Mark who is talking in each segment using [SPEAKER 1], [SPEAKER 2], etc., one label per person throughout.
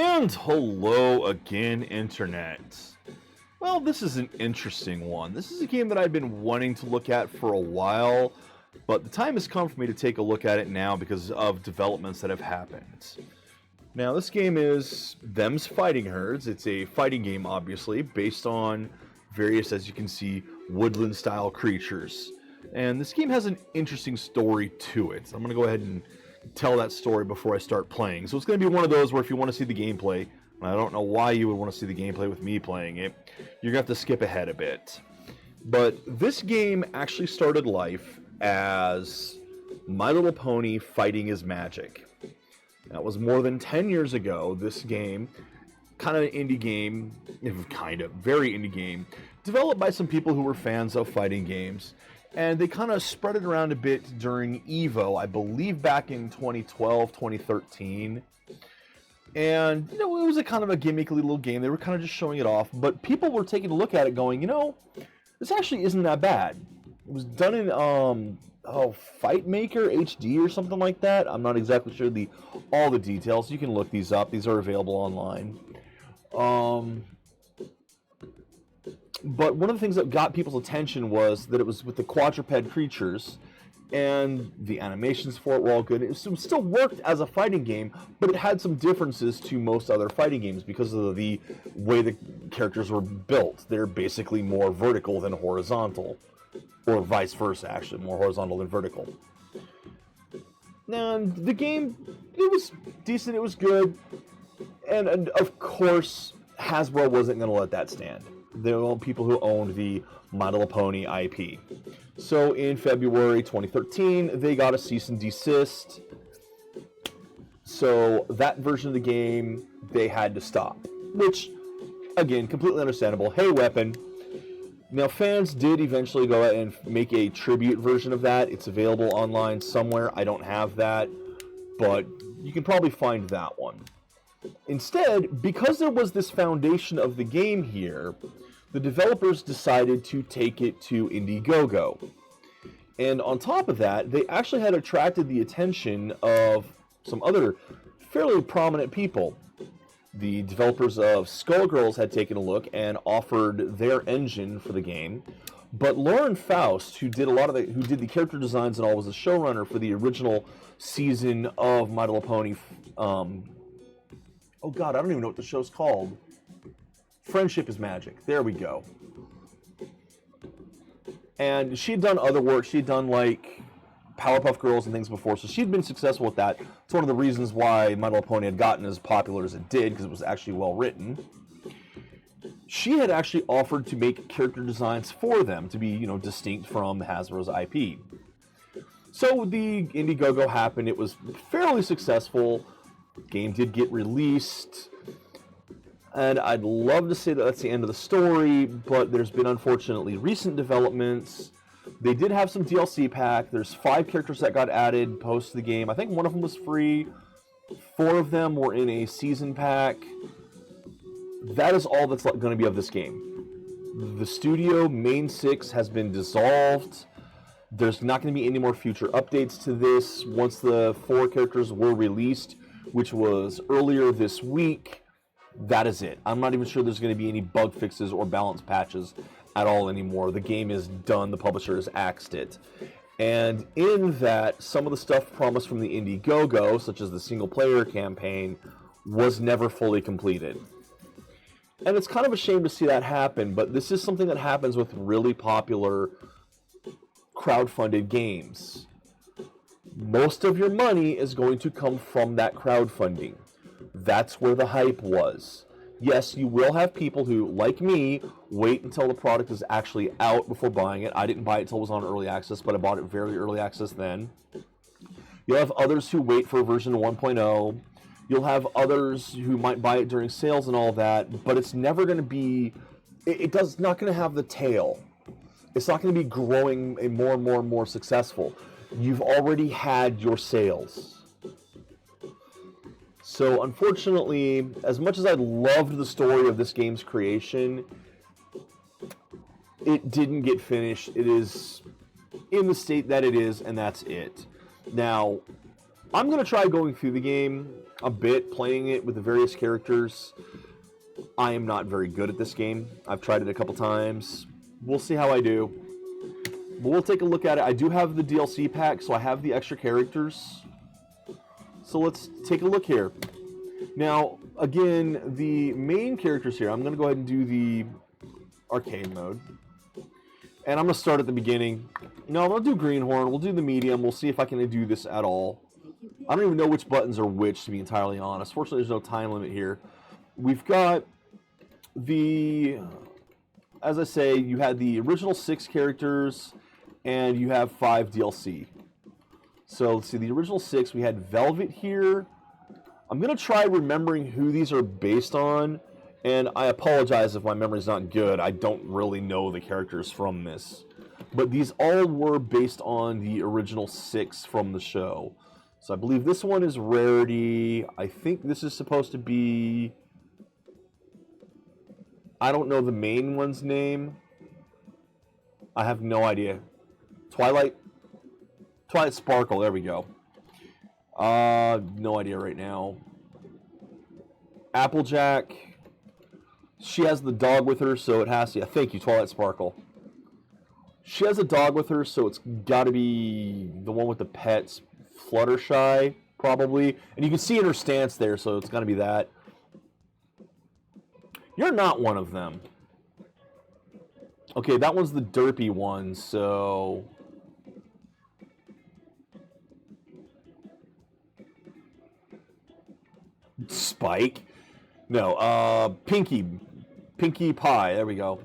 [SPEAKER 1] And hello again, Internet. Well, this is an interesting one. This is a game that I've been wanting to look at for a while, but the time has come for me to take a look at it now because of developments that have happened. Now, this game is Them's Fighting Herds. It's a fighting game, obviously, based on various, as you can see, woodland-style creatures. And this game has an interesting story to it. I'm going to go ahead and tell that story before I start playing. So it's going to be one of those where if you want to see the gameplay, and I don't know why you would want to see the gameplay with me playing it, you're going to have to skip ahead a bit. But this game actually started life as My Little Pony Fighting is Magic. That was more than 10 years ago. This game, kind of an indie game, very indie game, developed by some people who were fans of fighting games. And they kind of spread it around a bit during EVO, I believe back in 2012, 2013. And, it was a kind of a gimmicky little game. They were kind of just showing it off. But people were taking a look at it going, this actually isn't that bad. It was done in, Fight Maker HD or something like that. I'm not exactly sure all the details. You can look these up. These are available online. But one of the things that got people's attention was that it was with the quadruped creatures, and the animations for it were all good. It still worked as a fighting game, but it had some differences to most other fighting games because of the way the characters were built. They're basically more vertical than horizontal, or vice versa, actually, more horizontal than vertical. Now, the game, it was decent, it was good, and of course, Hasbro wasn't going to let that stand. They were people who owned the My Little Pony IP. So in February 2013, they got a cease and desist. So that version of the game, they had to stop. Which, again, completely understandable. Hey, Weapon. Now, fans did eventually go out and make a tribute version of that. It's available online somewhere. I don't have that, but you can probably find that one. Instead, because there was this foundation of the game here, the developers decided to take it to Indiegogo. And on top of that, they actually had attracted the attention of some other fairly prominent people. The developers of Skullgirls had taken a look and offered their engine for the game. But Lauren Faust, who did the character designs and all, was the showrunner for the original season of My Little Pony. Oh God, I don't even know what the show's called. Friendship is Magic. There we go. And she had done other work. She had done like Powerpuff Girls and things before, so she'd been successful with that. It's one of the reasons why My Little Pony had gotten as popular as it did, because it was actually well written. She had actually offered to make character designs for them to be, distinct from Hasbro's IP. So the Indiegogo happened. It was fairly successful. Game did get released, and I'd love to say that that's the end of the story, but there's been unfortunately recent developments. They did have some DLC pack. There's 5 characters that got added post the game. I think one of them was free. 4 of them were in a season pack. That is all that's going to be of this game. The studio, Main 6, has been dissolved. There's not going to be any more future updates to this. Once the 4 characters were released, which was earlier this week, that is it. I'm not even sure there's going to be any bug fixes or balance patches at all anymore. The game is done. The publisher has axed it. And in that, some of the stuff promised from the Indiegogo, such as the single-player campaign, was never fully completed. And it's kind of a shame to see that happen, but this is something that happens with really popular crowdfunded games. Most of your money is going to come from that crowdfunding. That's where the hype was. Yes, you will have people who, like me, wait until the product is actually out before buying it. I didn't buy it until it was on early access, but I bought it very early access then. You'll have others who wait for version 1.0. You'll have others who might buy it during sales and all that, but it's never going to be... It's not going to have the tail. It's not going to be growing more and more and more successful. You've already had your sales. So unfortunately, as much as I loved the story of this game's creation, it didn't get finished. It is in the state that it is, and that's it. Now, I'm going to try going through the game a bit, playing it with the various characters. I am not very good at this game. I've tried it a couple times. We'll see how I do. But we'll take a look at it. I do have the DLC pack, so I have the extra characters. So let's take a look here. Now, again, the main characters here, I'm going to go ahead and do the arcade mode. And I'm going to start at the beginning. No, we'll do Greenhorn. We'll do the medium. We'll see if I can do this at all. I don't even know which buttons are which, to be entirely honest. Fortunately, there's no time limit here. We've got the... As I say, you had the original 6 characters, and you have 5 DLC. So, let's see. The original 6, we had Velvet here. I'm going to try remembering who these are based on. And I apologize if my memory's not good. I don't really know the characters from this. But these all were based on the original 6 from the show. So I believe this one is Rarity. I think this is supposed to be... I don't know the main one's name. I have no idea. Twilight Sparkle, there we go. No idea right now. Applejack. She has the dog with her, so it has to... Yeah, thank you, Twilight Sparkle. She has a dog with her, so it's got to be the one with the pets. Fluttershy, probably. And you can see in her stance there, so it's got to be that. You're not one of them. Okay, that one's the derpy one, so... Spike? No, Pinkie Pie, there we go.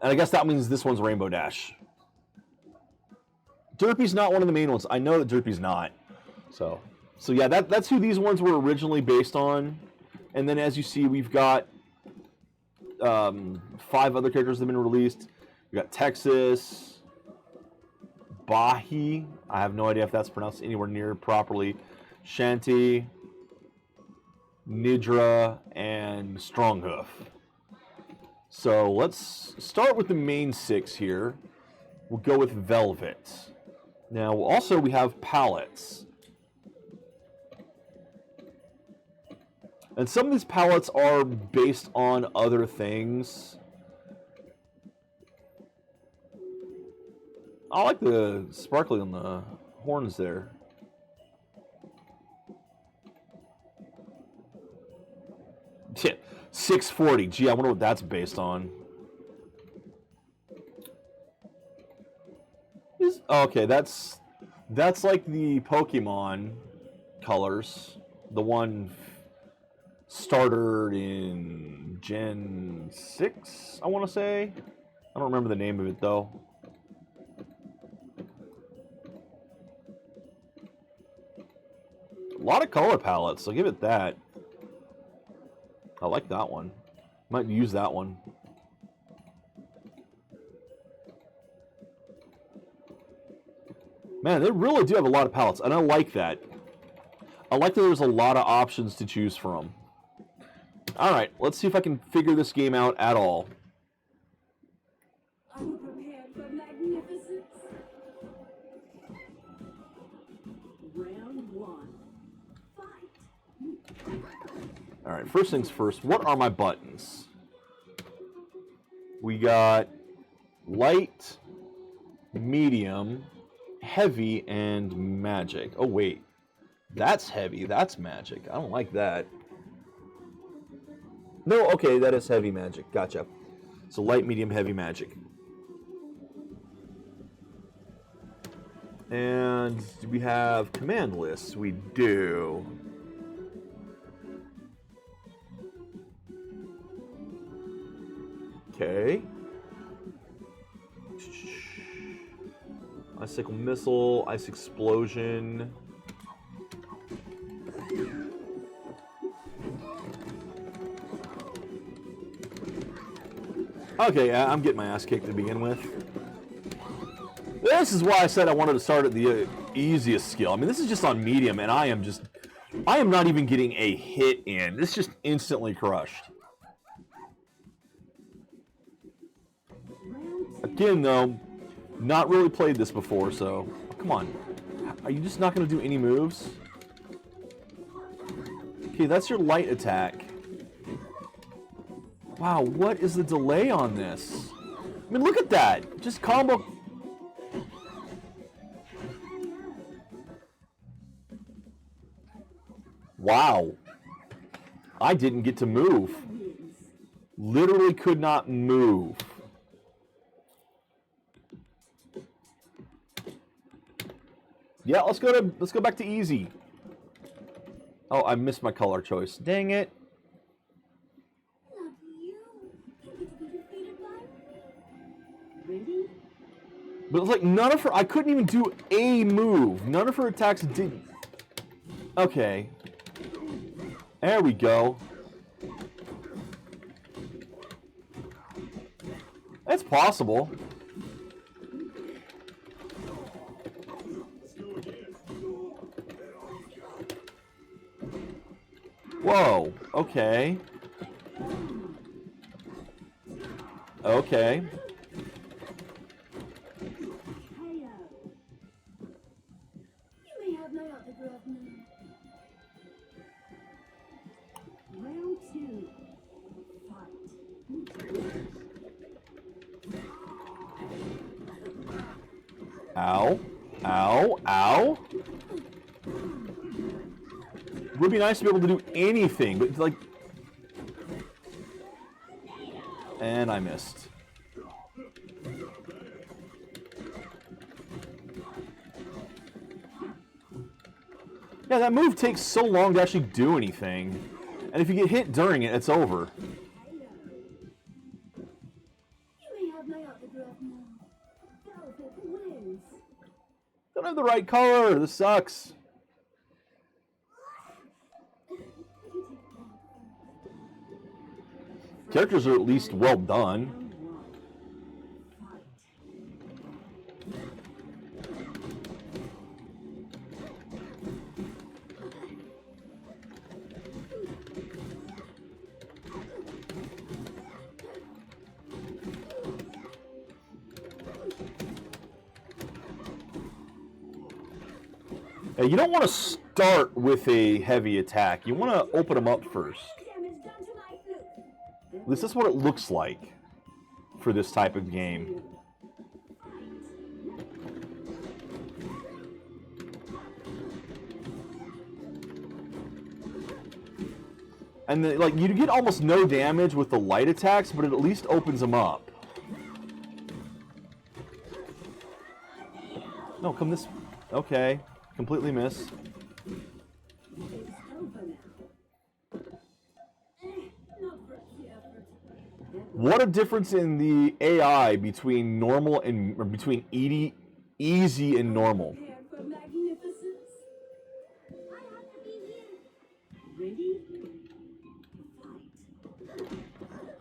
[SPEAKER 1] And I guess that means this one's Rainbow Dash. Derpy's not one of the main ones. I know that Derpy's not. So yeah, that's who these ones were originally based on. And then as you see, we've got 5 other characters that have been released. We got Texas, Bahi. I have no idea if that's pronounced anywhere near properly. Shanty, Nidra, and Stronghoof. So let's start with the main 6 here. We'll go with Velvet. Now, also we have palettes. And some of these palettes are based on other things. I like the sparkling on the horns there. Yeah, 640. Gee, I wonder what that's based on. Okay, that's like the Pokemon colors. The one started in Gen 6, I want to say. I don't remember the name of it, though. A lot of color palettes, I'll give it that. I like that one. Might use that one. Man, they really do have a lot of palettes, and I like that. I like that there's a lot of options to choose from. Alright, let's see if I can figure this game out at all.
[SPEAKER 2] Are you prepared for magnificence? Round 1. Fight.
[SPEAKER 1] Alright, first things first, what are my buttons? We got light, medium, heavy, and magic. Oh, wait. That's heavy. That's magic. I don't like that. No, okay, that is heavy magic. Gotcha. So light, medium, heavy magic. And do we have command lists? We do. Okay. Icicle missile, ice explosion. Okay, yeah, I'm getting my ass kicked to begin with. This is why I said I wanted to start at the easiest skill. I mean, this is just on medium, and I am not even getting a hit in. This just instantly crushed. Again, though, not really played this before, so come on. Are you just not going to do any moves? Okay, that's your light attack. Wow, what is the delay on this? I mean, look at that. Just combo. Wow. I didn't get to move. Literally could not move. Yeah, let's go back to easy. Oh, I missed my color choice. Dang it.
[SPEAKER 2] Not you. You get to be defeated by me. Ready?
[SPEAKER 1] But it's like none of her, I couldn't even do a move. None of her attacks did. Okay. There we go. That's possible. Whoa, okay. Okay.
[SPEAKER 2] KO. You may have my autograph now. Round 2. Fight.
[SPEAKER 1] Ow. Ow. Ow. It would be nice to be able to do anything, but like... And I missed. Yeah, that move takes so long to actually do anything. And if you get hit during it, it's over.
[SPEAKER 2] You may have my autograph now. Velvet wins.
[SPEAKER 1] Don't have the right color. This sucks. Characters are at least well done. You don't want to start with a heavy attack. You want to open them up first.
[SPEAKER 2] Damage done to my flute.
[SPEAKER 1] At least that's what it looks like for this type of game. And the, like you get almost no damage with the light attacks, but it at least opens them up. No, come this. Okay, completely miss.
[SPEAKER 2] It's over now. Not worth the effort.
[SPEAKER 1] What a difference in the AI between normal and or between easy and normal.
[SPEAKER 2] Prepare for magnificence. I have to be here. Ready? Fight.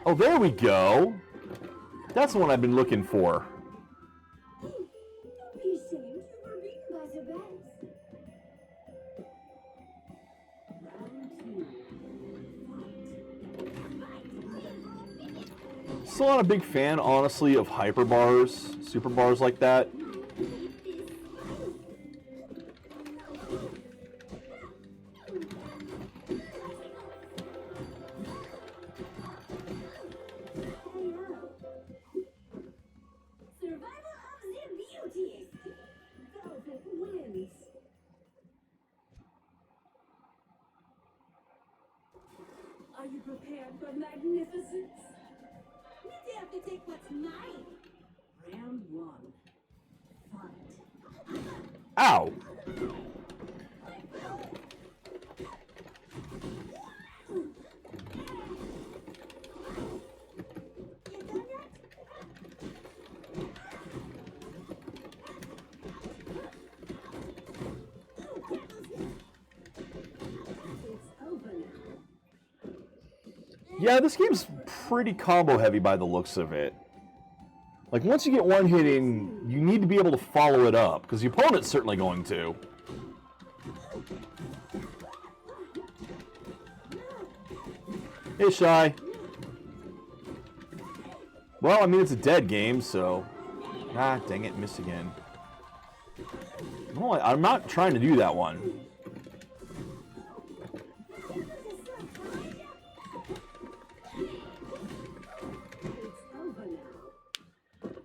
[SPEAKER 1] Oh, there we go. That's the one I've been looking for.
[SPEAKER 2] Don't be ashamed. You were beaten by the best. Round 2.
[SPEAKER 1] Still not a big fan, honestly, of hyper bars, super bars like that.
[SPEAKER 2] Survival of the beauteous. Velvet wins. Are you prepared for magnificence? You have to take what's mine. Round 1. Fight.
[SPEAKER 1] Ow!
[SPEAKER 2] You done yet? It's over now.
[SPEAKER 1] Yeah, this game's pretty combo heavy by the looks of it. Like, once you get one hit in, you need to be able to follow it up, because the opponent's certainly going to. Hey, Shy. Well, I mean, it's a dead game, so... Ah, dang it, missed again. No, I'm not trying to do that one.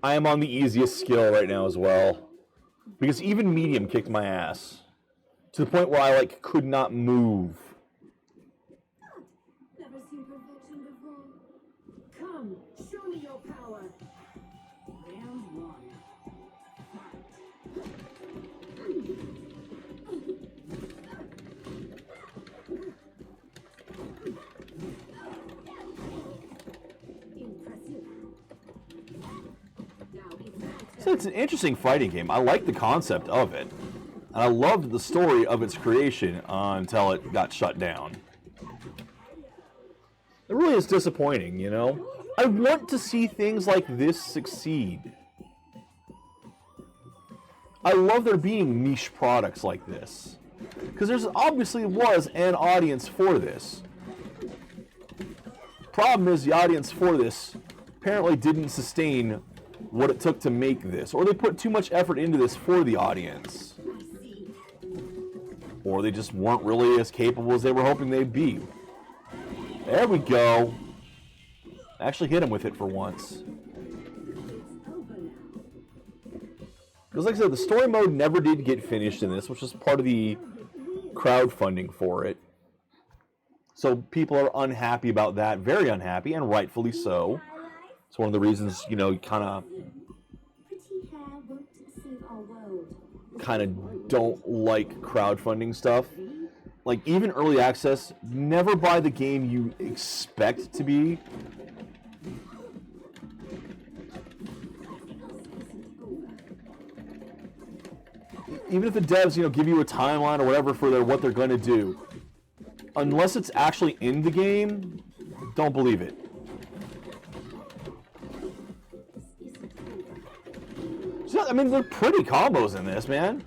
[SPEAKER 1] I am on the easiest skill right now as well. Because even medium kicked my ass. To the point where I, like, could not move.
[SPEAKER 2] Never seen perfection before. Come, show me your power. Round one. Impressive. Now it's my turn.
[SPEAKER 1] So it's an interesting fighting game. I like the concept of it. And I loved the story of its creation until it got shut down. It really is disappointing, you know? I want to see things like this succeed. I love there being niche products like this. Because there's obviously was an audience for this. Problem is the audience for this apparently didn't sustain what it took to make this. Or they put too much effort into this for the audience. Or they just weren't really as capable as they were hoping they'd be. There we go. Actually hit him with it for once. Because like I said, the story mode never did get finished in this, which is part of the crowdfunding for it. So people are unhappy about that, very unhappy, and rightfully so. It's one of the reasons, you know, you kind of don't like crowdfunding stuff. Like, even early access, never buy the game you expect to be. Even if the devs, you know, give you a timeline or whatever for what they're going to do, unless it's actually in the game, don't believe it. So, I mean, they're pretty combos in this, man.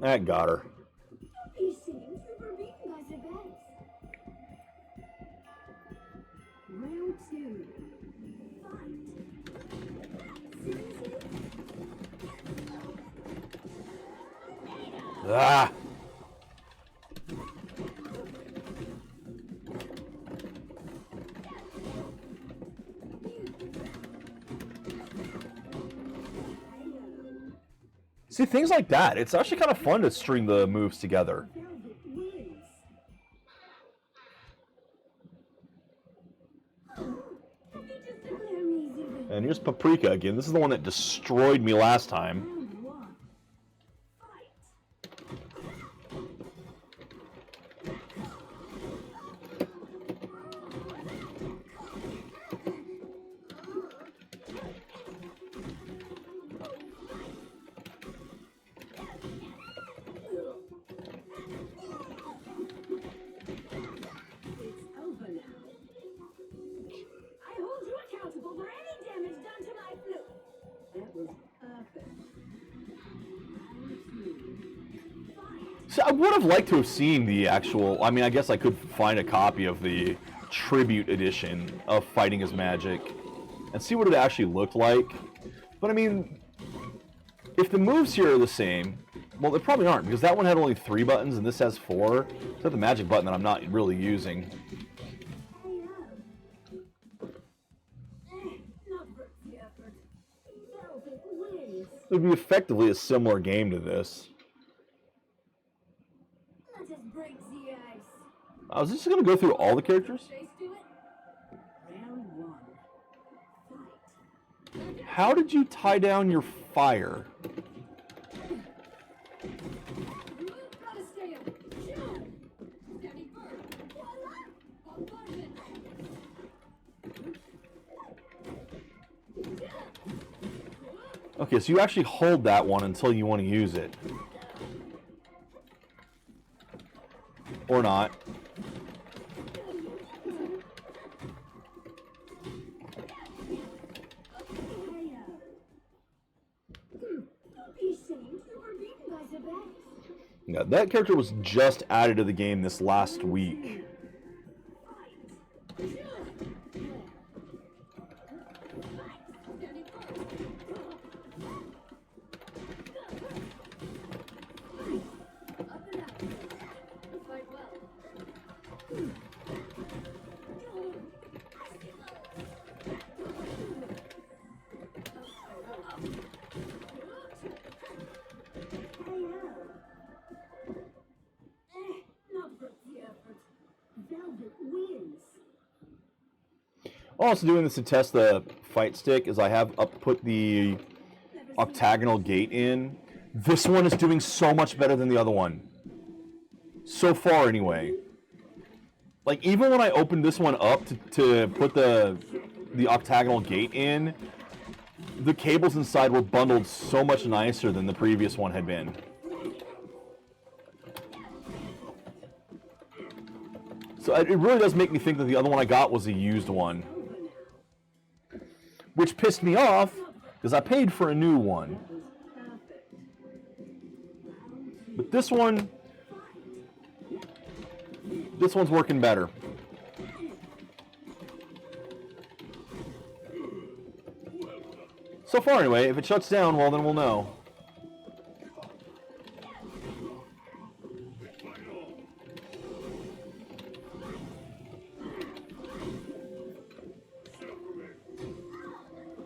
[SPEAKER 1] That got her.
[SPEAKER 2] You seem super beaten by the bats. Round two. Fight.
[SPEAKER 1] Ah! See, things like that, it's actually kind of fun to string the moves together. And here's Paprika again. This is the one that destroyed me last time. So I would have liked to have seen the actual, I mean, I guess I could find a copy of the tribute edition of Fighting is Magic and see what it actually looked like. But I mean, if the moves here are the same, well, they probably aren't, because that one had only 3 buttons and this has 4. It's not the magic button that I'm not really using. It would be effectively a similar game to this. I was just going to go through all the characters. How did you tie down your fire? Okay, so you actually hold that one until you want to use it. Or not. Yeah, that character was just added to the game this last week. Also doing this to test the fight stick is I have put the octagonal gate in. This one is doing so much better than the other one. So far, anyway. Like, even when I opened this one up to put the octagonal gate in, the cables inside were bundled so much nicer than the previous one had been. So it really does make me think that the other one I got was a used one. Which pissed me off, because I paid for a new one. But this one's working better. So far, anyway. If it shuts down, well, then we'll know.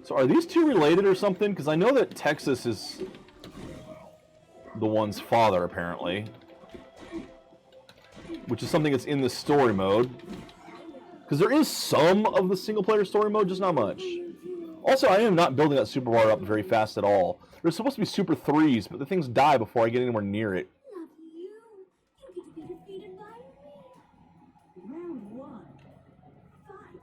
[SPEAKER 1] So are these two related or something? Because I know that Texas is the one's father, apparently. Which is something that's in the story mode. Because there is some of the single-player story mode, just not much. Also, I am not building that super bar up very fast at all. There's supposed to be super 3s, but the things die before I get anywhere near it.
[SPEAKER 2] Not you. You get to be defeated by me. Round 1. Fight.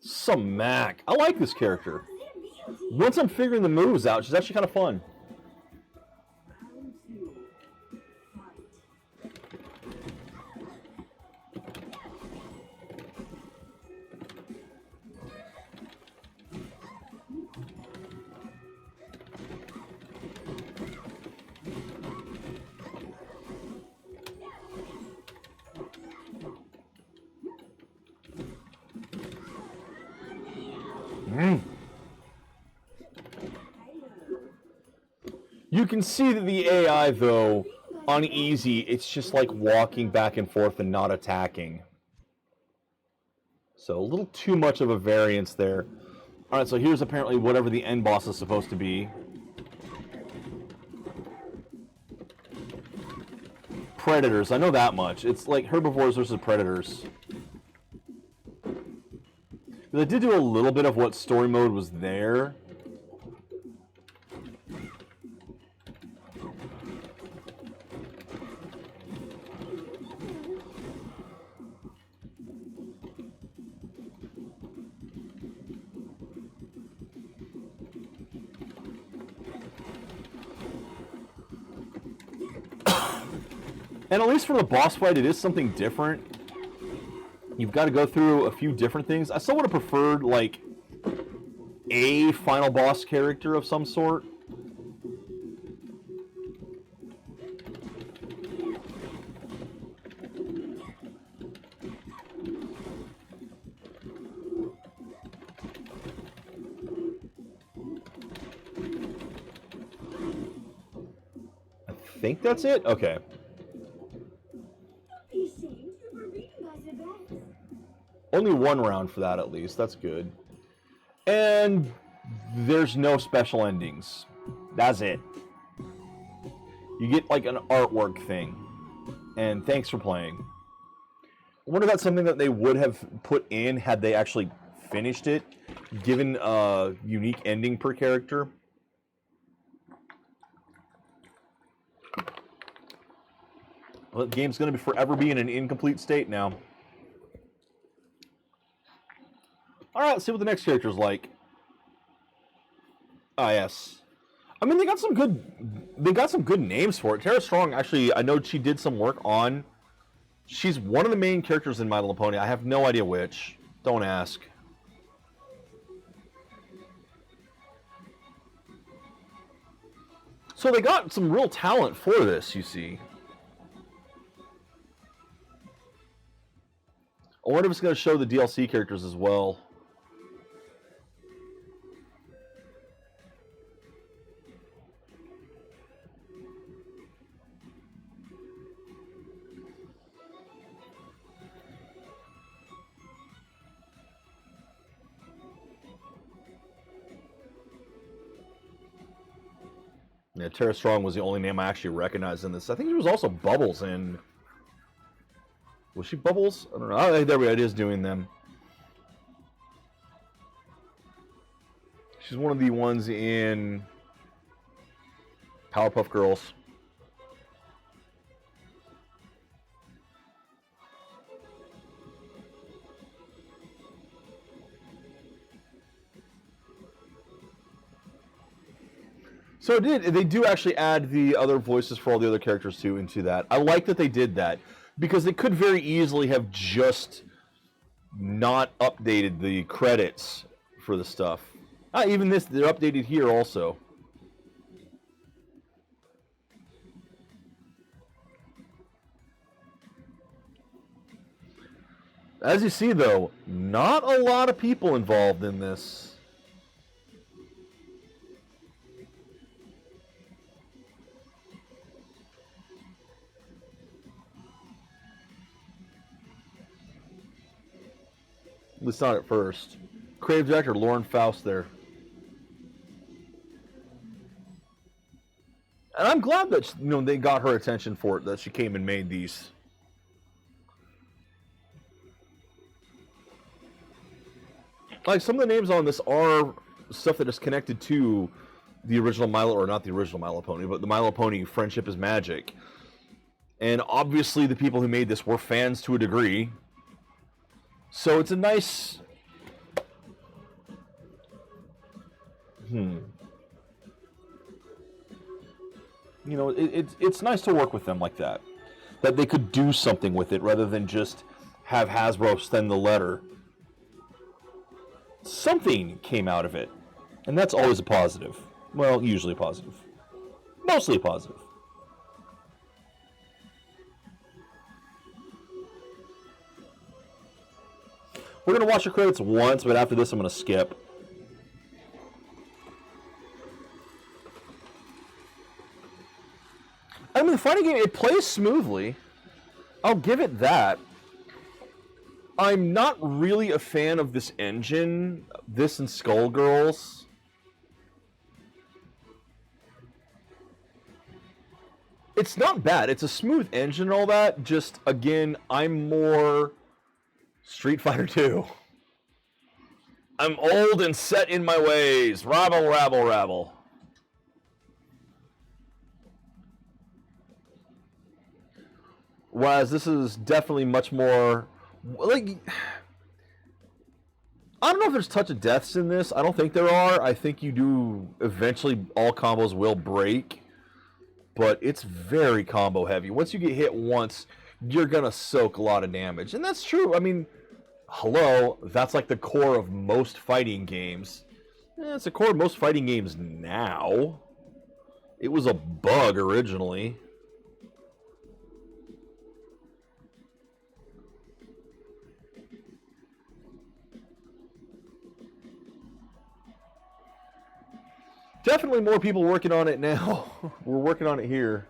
[SPEAKER 1] Some Mac. I like this character. Once I'm figuring the moves out, she's actually kind of fun.
[SPEAKER 2] Round 2. Fight.
[SPEAKER 1] You can see that the AI, though, on easy, it's just like walking back and forth and not attacking. So a little too much of a variance there. Alright, so here's apparently whatever the end boss is supposed to be. Predators, I know that much. It's like herbivores versus predators. They did do a little bit of what story mode was there. And at least for the boss fight, it is something different. You've got to go through a few different things. I still would have preferred, like, a final boss character of some sort. I think that's it? Okay. Only one round for that, at least. That's good. And there's no special endings. That's it. You get like an artwork thing. And thanks for playing. I wonder if that's something that they would have put in had they actually finished it, given a unique ending per character. Well, the game's going to forever be in an incomplete state now. All right, let's see what the next character's like. Ah, yes. I mean, they got some good names for it. Tara Strong, actually, I know she did some work on. She's one of the main characters in My Little Pony. I have no idea which. Don't ask. So they got some real talent for this, you see. I wonder if it's going to show the DLC characters as well. Yeah, Tara Strong was the only name I actually recognized in this. I think she was also Bubbles in... Was she Bubbles? I don't know. Oh, there we go. It is doing them. She's one of the ones in Powerpuff Girls. So they do actually add the other voices for all the other characters too into that. I like that they did that because they could very easily have just not updated the credits for the stuff. Even this, they're updated here also. As you see though, not a lot of people involved in this. At least not at first. Creative director Lauren Faust there. And I'm glad that they got her attention for it, that she came and made these. Like some of the names on this are stuff that is connected to the original Milo, or not the original Milo Pony, but the Milo Pony Friendship is Magic. And obviously the people who made this were fans to a degree. So it's a nice... It's nice to work with them like that. That they could do something with it rather than just have Hasbro send the letter. Something came out of it. And that's always a positive. Well, usually a positive. Mostly a positive. We're going to watch the credits once, but after this I'm going to skip. I mean, the fighting game, it plays smoothly. I'll give it that. I'm not really a fan of this engine, this and Skullgirls. It's not bad. It's a smooth engine and all that. Just, again, I'm more Street Fighter 2. I'm old and set in my ways. Rabble, rabble, rabble. Whereas this is definitely much more... Like, I don't know if there's touch of deaths in this. I don't think there are. I think you do... Eventually, all combos will break. But it's very combo heavy. Once you get hit once, you're going to soak a lot of damage. And that's true. I mean, hello, that's like the core of most fighting games. It's the core of most fighting games now. It was a bug originally. Definitely more people working on it now. We're working on it here.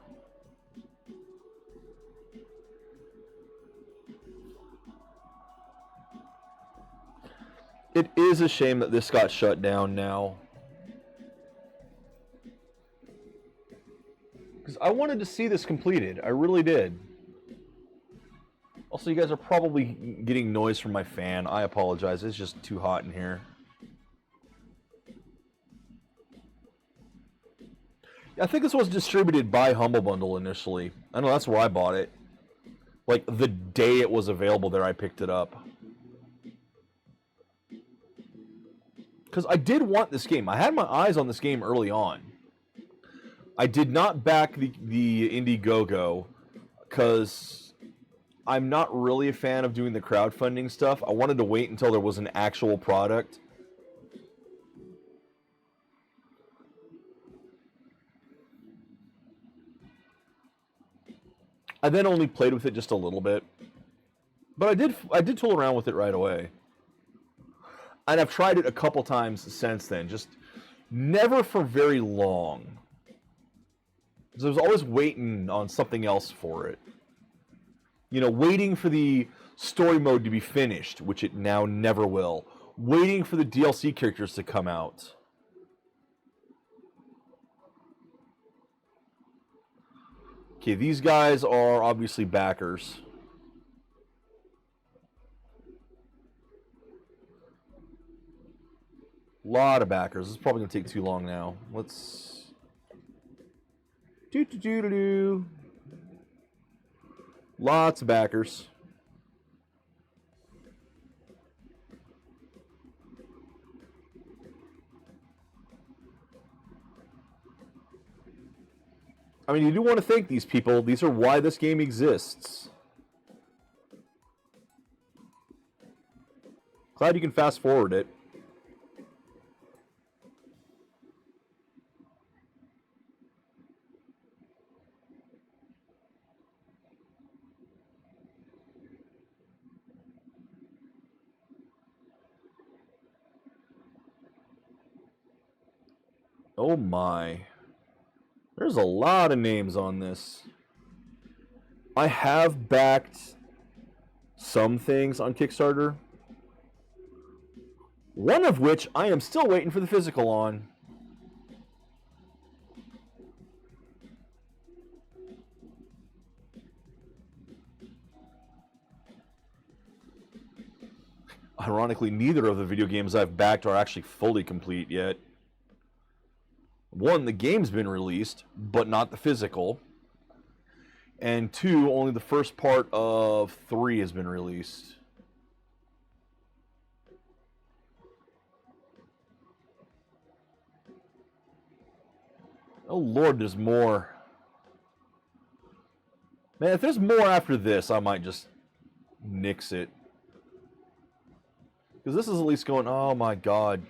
[SPEAKER 1] It is a shame that this got shut down now. Because I wanted to see this completed. I really did. Also, you guys are probably getting noise from my fan. I apologize. It's just too hot in here. I think this was distributed by Humble Bundle initially. I know that's where I bought it. Like, the day it was available there, I picked it up. Because I did want this game. I had my eyes on this game early on. I did not back the Indiegogo because I'm not really a fan of doing the crowdfunding stuff. I wanted to wait until there was an actual product. I then only played with it just a little bit. But I did tool around with it right away. And I've tried it a couple times since then, just never for very long. Because I was always waiting on something else for it. You know, waiting for the story mode to be finished, which it now never will. Waiting for the DLC characters to come out. Okay, these guys are obviously backers. Lot of backers. This is probably going to take too long now. Let's... Do. Lots of backers. I mean, you do want to thank these people. These are why this game exists. Glad you can fast forward it. Oh my. There's a lot of names on this. I have backed some things on Kickstarter. One of which I am still waiting for the physical on. Ironically, neither of the video games I've backed are actually fully complete yet. One, the game's been released, but not the physical. And two, only the first part of 3 has been released. Oh Lord, there's more. Man, if there's more after this, I might just nix it. Because this is at least going, oh my god.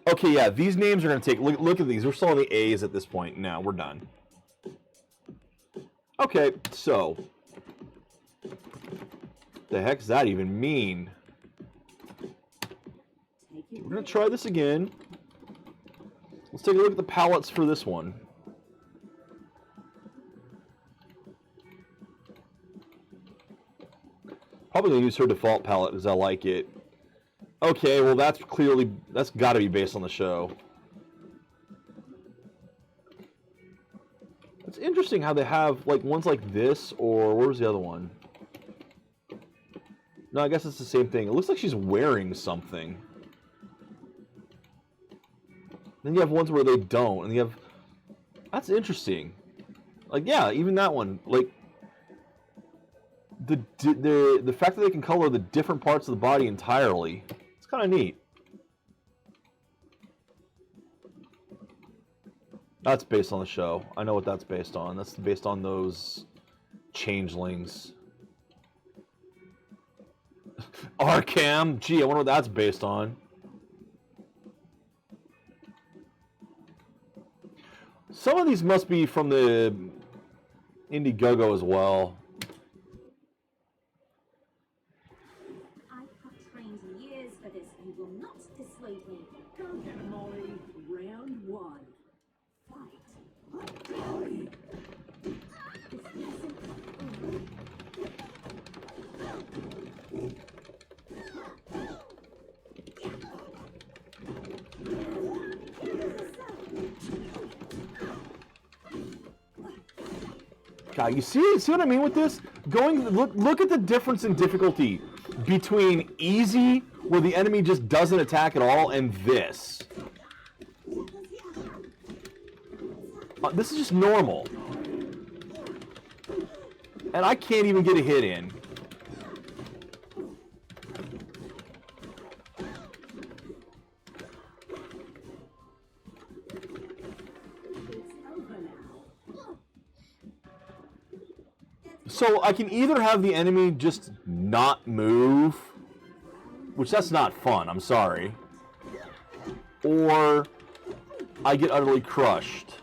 [SPEAKER 1] Okay, yeah, these names are going to take... Look at these. We're still on the A's at this point. Now, we're done. Okay, so... The heck does that even mean? We're going to try this again. Let's take a look at the palettes for this one. Probably going to use her default palette because I like it. Okay, well that's got to be based on the show. It's interesting how they have like ones like this, or where's the other one? No, I guess it's the same thing. It looks like she's wearing something. Then you have ones where they don't, and you have... That's interesting. Like, yeah, even that one. Like, the fact that they can color the different parts of the body entirely, it's kind of neat. That's based on the show. I know what that's based on. That's based on those changelings. Arkham? Gee, I wonder what that's based on. Some of these must be from the Indiegogo as well.
[SPEAKER 2] I've trained years for this and will not dissuade me.
[SPEAKER 3] Come here, Molly. Round 1. Fight.
[SPEAKER 1] God, you see what I mean with this? Look at the difference in difficulty between easy, where the enemy just doesn't attack at all, and this. This is just normal. And I can't even get a hit in. So I can either have the enemy just not move, which that's not fun, I'm sorry, or I get utterly crushed.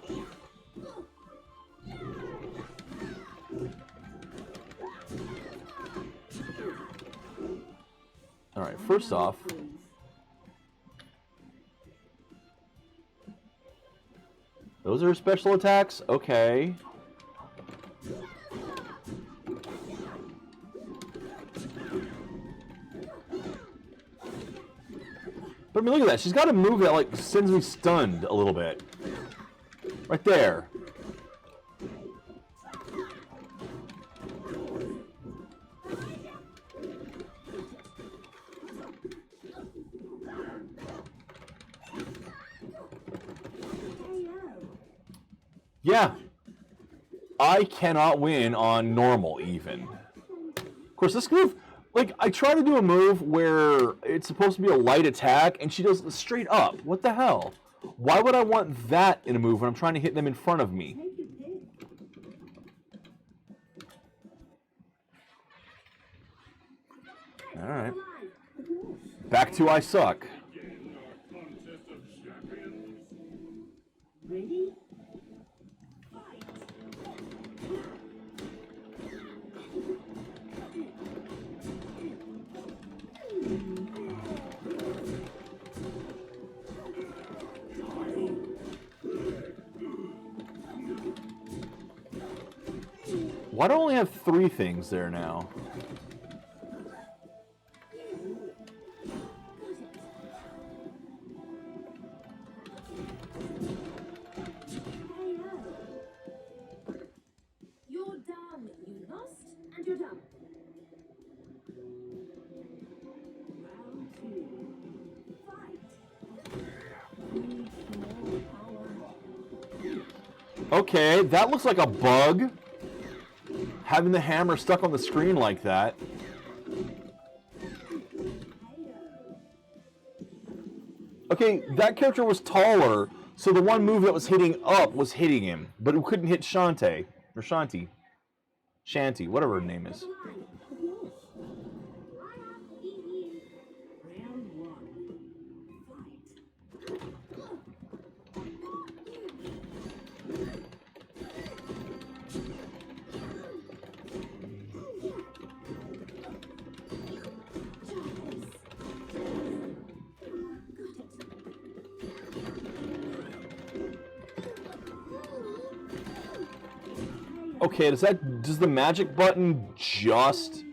[SPEAKER 1] Alright, first off, those are special attacks? Okay. But I mean, look at that. She's got a move that, like, sends me stunned a little bit. Right there. Yeah. I cannot win on normal, even. Of course, this move... Like, I try to do a move where it's supposed to be a light attack, and she does it straight up. What the hell? Why would I want that in a move when I'm trying to hit them in front of me? Alright. Back to I suck.
[SPEAKER 3] Ready?
[SPEAKER 1] Why do I only have 3 things there now?
[SPEAKER 2] You're done. You lost, and you're done.
[SPEAKER 3] Round 2. Fight.
[SPEAKER 1] Okay, that looks like a bug. Having the hammer stuck on the screen like that. Okay, that character was taller, so the one move that was hitting up was hitting him, but it couldn't hit Shantae, or Shanti. Shanti, whatever her name is.
[SPEAKER 3] Round 1. Fight.
[SPEAKER 1] Okay, does the magic button just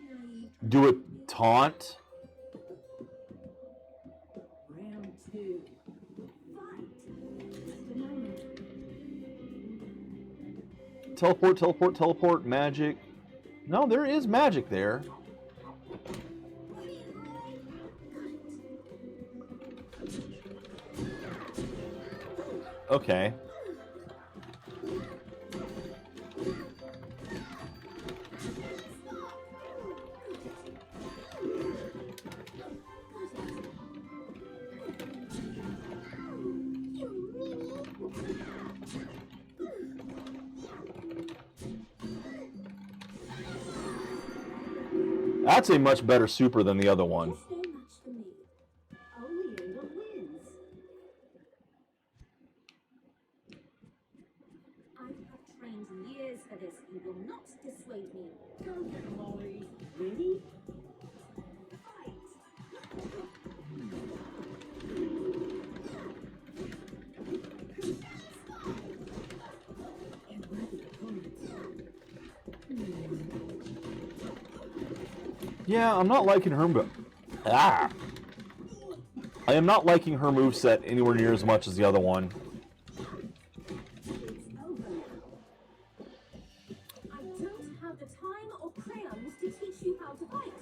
[SPEAKER 1] do a taunt?
[SPEAKER 3] Round 2. Fight.
[SPEAKER 1] Teleport, teleport, teleport, magic. No, there is magic there. Okay. That's a much better super than the other one.
[SPEAKER 2] So much for me.
[SPEAKER 3] Only Angel wins.
[SPEAKER 2] I have trained years for this. You will not dissuade me.
[SPEAKER 3] Go get 'em, Molly. Ready? Fight.
[SPEAKER 1] Yeah, I'm not liking her I am not liking her moveset anywhere near as much as the other one.
[SPEAKER 3] It's over now.
[SPEAKER 2] I time or crayons to teach you how to fight.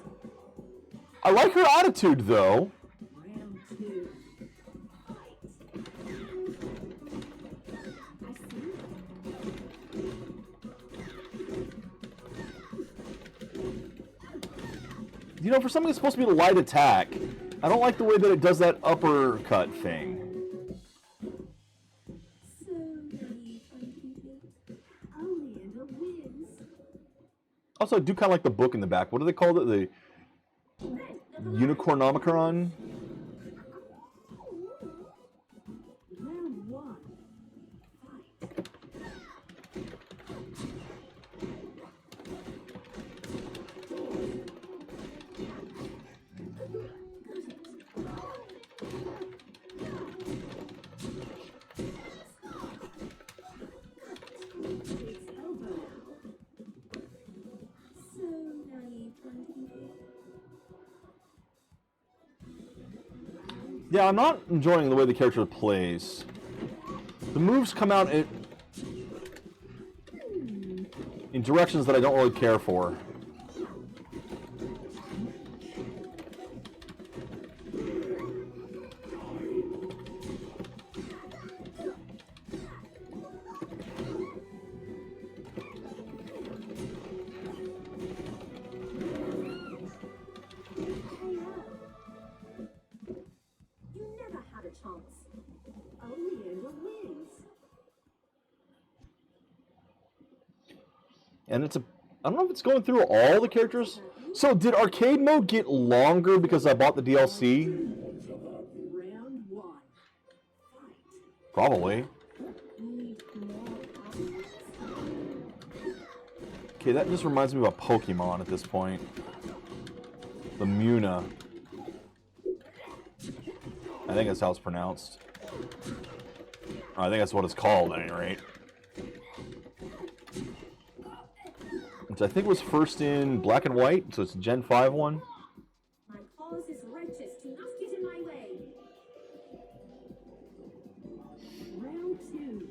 [SPEAKER 1] I like her attitude, though.
[SPEAKER 3] Round 2.
[SPEAKER 2] Fight. I see.
[SPEAKER 1] You know, for something that's supposed to be a light attack, I don't like the way that it does that uppercut thing.
[SPEAKER 2] So naive,
[SPEAKER 3] Oleander wins.
[SPEAKER 1] Also, I do kind of like the book in the back. What do they call it? The Unicornomicron?
[SPEAKER 3] Round 1. Fight. It's elbow.
[SPEAKER 2] So naive,
[SPEAKER 1] Yeah, I'm not enjoying the way the character plays. The moves come out in directions that I don't really care for.
[SPEAKER 2] You never had a chance.
[SPEAKER 3] Oleander wins.
[SPEAKER 1] And it's a... I don't know if it's going through all the characters. So, did arcade mode get longer because I bought the DLC?
[SPEAKER 3] Round 1. Fight.
[SPEAKER 1] Probably.
[SPEAKER 3] Need more outfits?
[SPEAKER 1] Okay, that just reminds me of a Pokemon at this point. The Muna. I think that's how it's pronounced. I think that's what it's called, at any rate. Which I think was first in black and white, so it's a Gen 5 one.
[SPEAKER 2] My cause is righteous. Do not get in my way.
[SPEAKER 3] Round 2.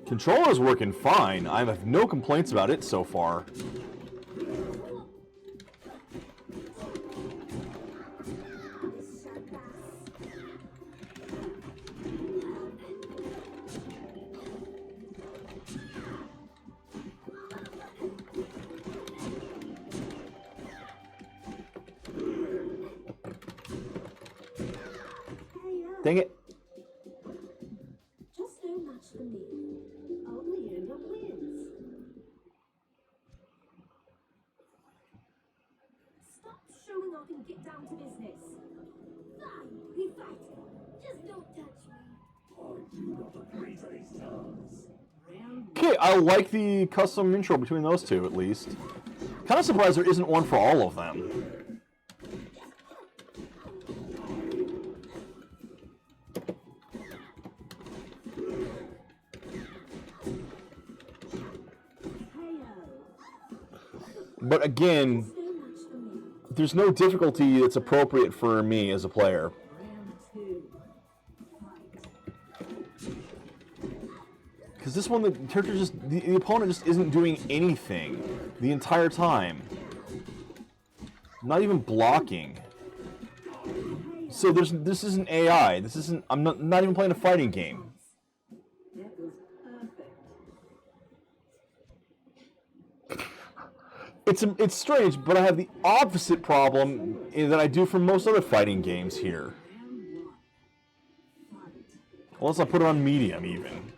[SPEAKER 1] Controller's working fine. I have no complaints about it so far. Dang it.
[SPEAKER 2] Just no match for me.
[SPEAKER 3] Oleander wins.
[SPEAKER 2] Stop showing off and get down to business. Fine, we fight. Just don't touch me.
[SPEAKER 3] Round
[SPEAKER 1] Okay, I like the custom intro between those two, at least. Kind of surprised there isn't one for all of them. But again,
[SPEAKER 2] No match for me.
[SPEAKER 1] there's no difficulty that's appropriate for me as a player.
[SPEAKER 3] Round 2. Fight.
[SPEAKER 1] Because this one, the character just, the opponent just isn't doing anything the entire time. Not even blocking. So this isn't AI. This isn't, I'm not even playing a fighting game.
[SPEAKER 3] That was perfect.
[SPEAKER 1] It's strange, but I have the opposite problem that I do for most other fighting games here.
[SPEAKER 3] Round 1. Fight.
[SPEAKER 1] Unless I put it on medium, even.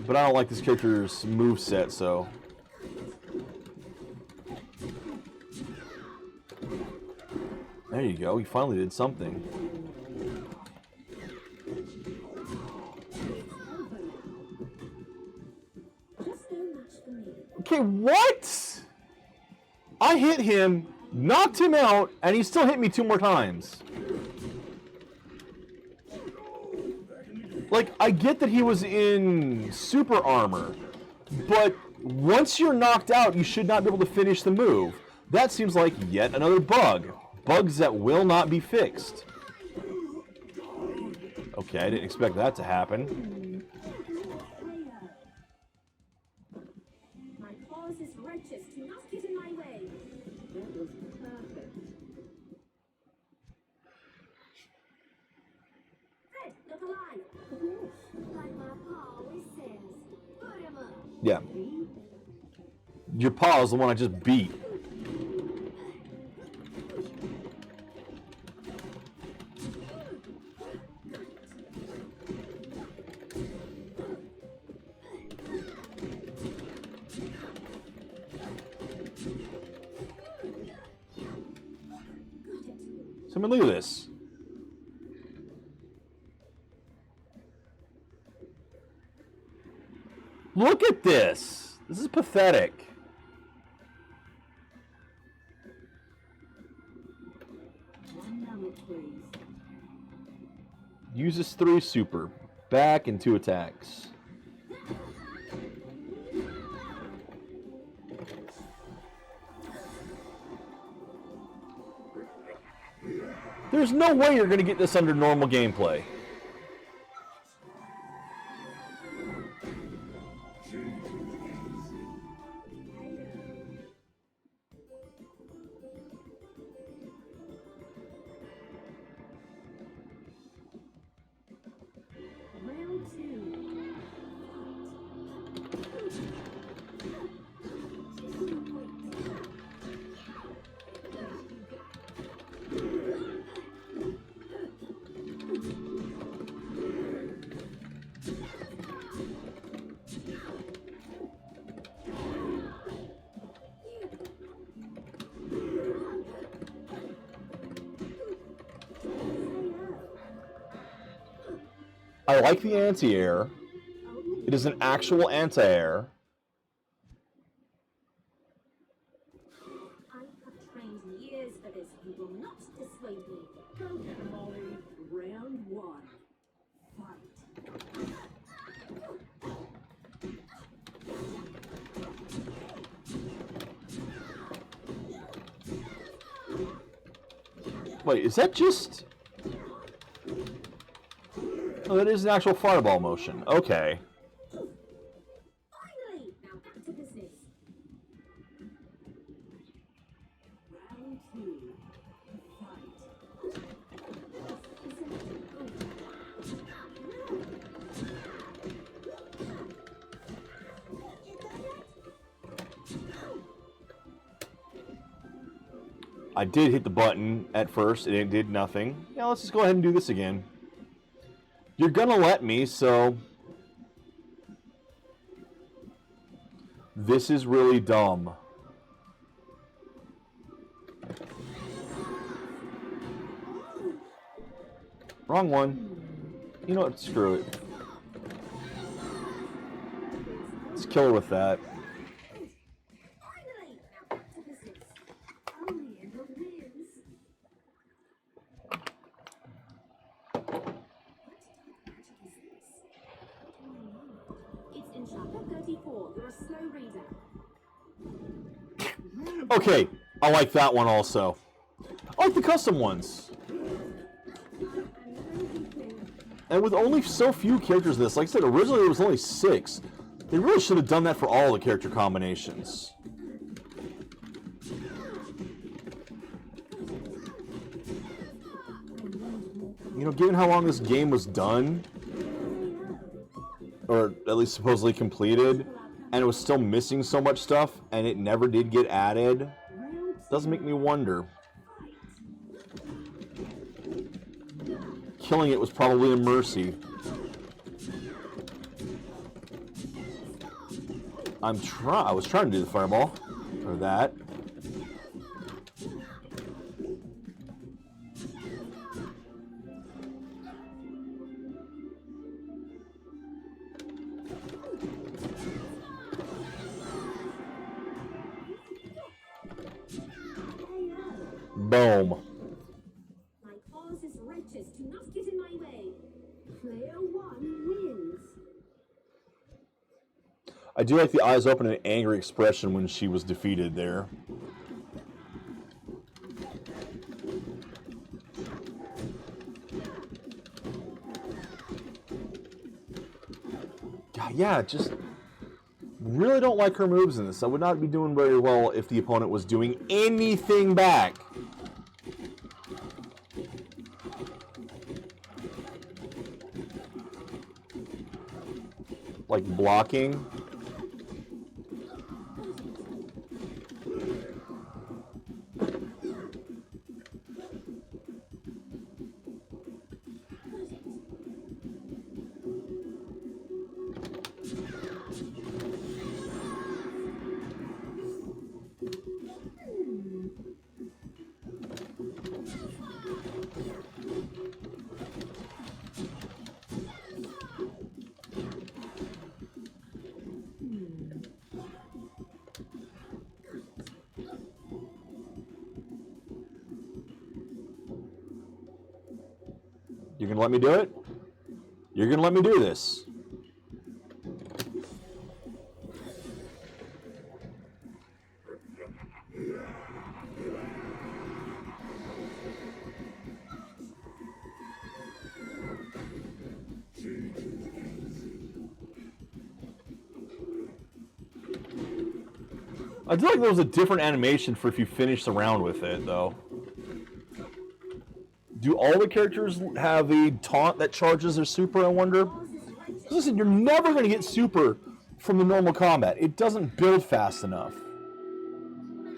[SPEAKER 1] But I don't like this character's moveset, so... There you go, he finally did something.
[SPEAKER 2] Just no match for me.
[SPEAKER 1] Okay, what? I hit him, knocked him out, and he still hit me 2 more times. Like, I get that he was in super armor, but once you're knocked out, you should not be able to finish the move. That seems like yet another bug. Bugs that will not be fixed. Okay, I didn't expect that to happen. Yeah. Your paw is the one I just beat. So, I mean, look at this. Look at this. This is pathetic.
[SPEAKER 3] One moment, please.
[SPEAKER 1] Uses 3 super. Back and 2 attacks. There's no way you're going to get this under normal gameplay.
[SPEAKER 3] Round 2.
[SPEAKER 1] I like the anti-air. It is an actual anti-air.
[SPEAKER 2] I have trained years for this. You will not dissuade me.
[SPEAKER 3] Okay, Molly. Round 1. Fight.
[SPEAKER 1] Wait, is that just... Oh, that is an actual fireball motion. Okay.
[SPEAKER 2] Finally! Now back to business.
[SPEAKER 3] Round 2. Fight.
[SPEAKER 1] I did hit the button at first, and it did nothing. Yeah, let's just go ahead and do this again. You're gonna let me, so... This is really dumb. Wrong one. You know what? Screw it. Let's kill her with that.
[SPEAKER 2] Finally! Now back to business.
[SPEAKER 3] Only in the wins.
[SPEAKER 2] It's in chapter 34. You're a slow reader.
[SPEAKER 1] Okay, I like that one also. I like the custom ones. And with only so few characters in this, like I said, originally there was only 6. They really should have done that for all the character combinations. You know, given how long this game was done, or at least supposedly completed, and it was still missing so much stuff, and it never did get added, does make me wonder. Killing it was probably a mercy. I was trying to do the fireball, or that. Boom.
[SPEAKER 2] My cause is righteous. Do not get in my way.
[SPEAKER 3] Player 1 wins.
[SPEAKER 1] I do like the eyes open and angry expression when she was defeated there. God, yeah, just really don't like her moves in this. I would not be doing very well if the opponent was doing anything back. Like blocking. You're gonna let me do it? You're gonna let me do this? I feel like there was a different animation for if you finish the round with it, though. Do all the characters have a taunt that charges their super, I wonder? Listen, you're never going to get super from the normal combat. It doesn't build fast enough.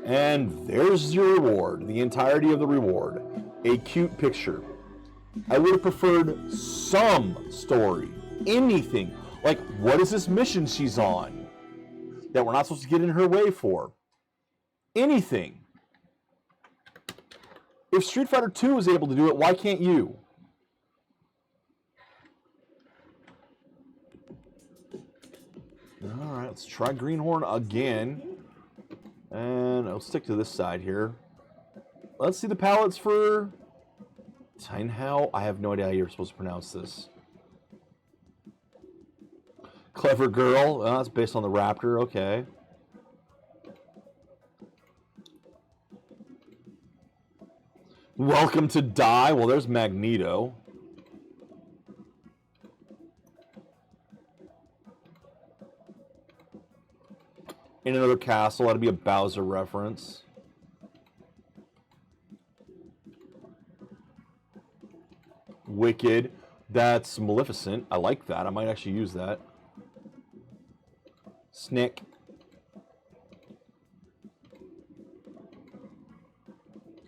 [SPEAKER 1] And there's your reward, the entirety of the reward. A cute picture. I would have preferred some story. Anything. Like, what is this mission she's on that we're not supposed to get in her way for? Anything. If Street Fighter 2 was able to do it, why can't you? Alright, let's try Greenhorn again. And I'll stick to this side here. Let's see the palettes for Teinhao. I have no idea how you're supposed to pronounce this. Clever Girl. That's based on the Raptor. Okay. Welcome to Die. Well, there's Magneto. In another castle. That'd be a Bowser reference. Wicked. That's Maleficent. I like that. I might actually use that. Snick.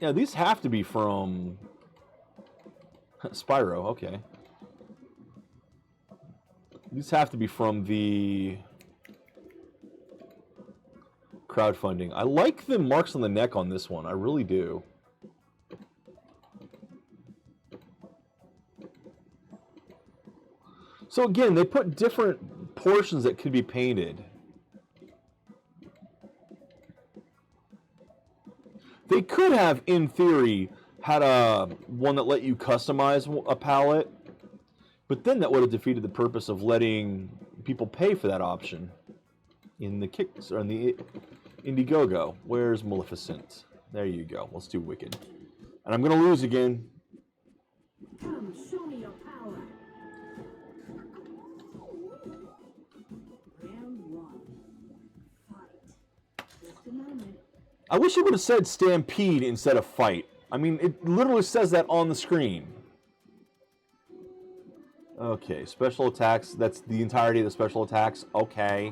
[SPEAKER 1] Yeah, these have to be from Spyro, okay. These have to be from the crowdfunding. I like the marks on the neck on this one. I really do. So again, they put different portions that could be painted. They could have, in theory, had a one that let you customize a palette, but then that would have defeated the purpose of letting people pay for that option in the kicks or in the Indiegogo. Where's Maleficent? There you go. Let's do Wicked, and I'm gonna lose again.
[SPEAKER 3] Come, show me your power. Round one. Fight. Just a moment.
[SPEAKER 1] I wish it would have said Stampede instead of Fight. I mean, it literally says that on the screen. Okay, special attacks. That's the entirety of the special attacks. Okay.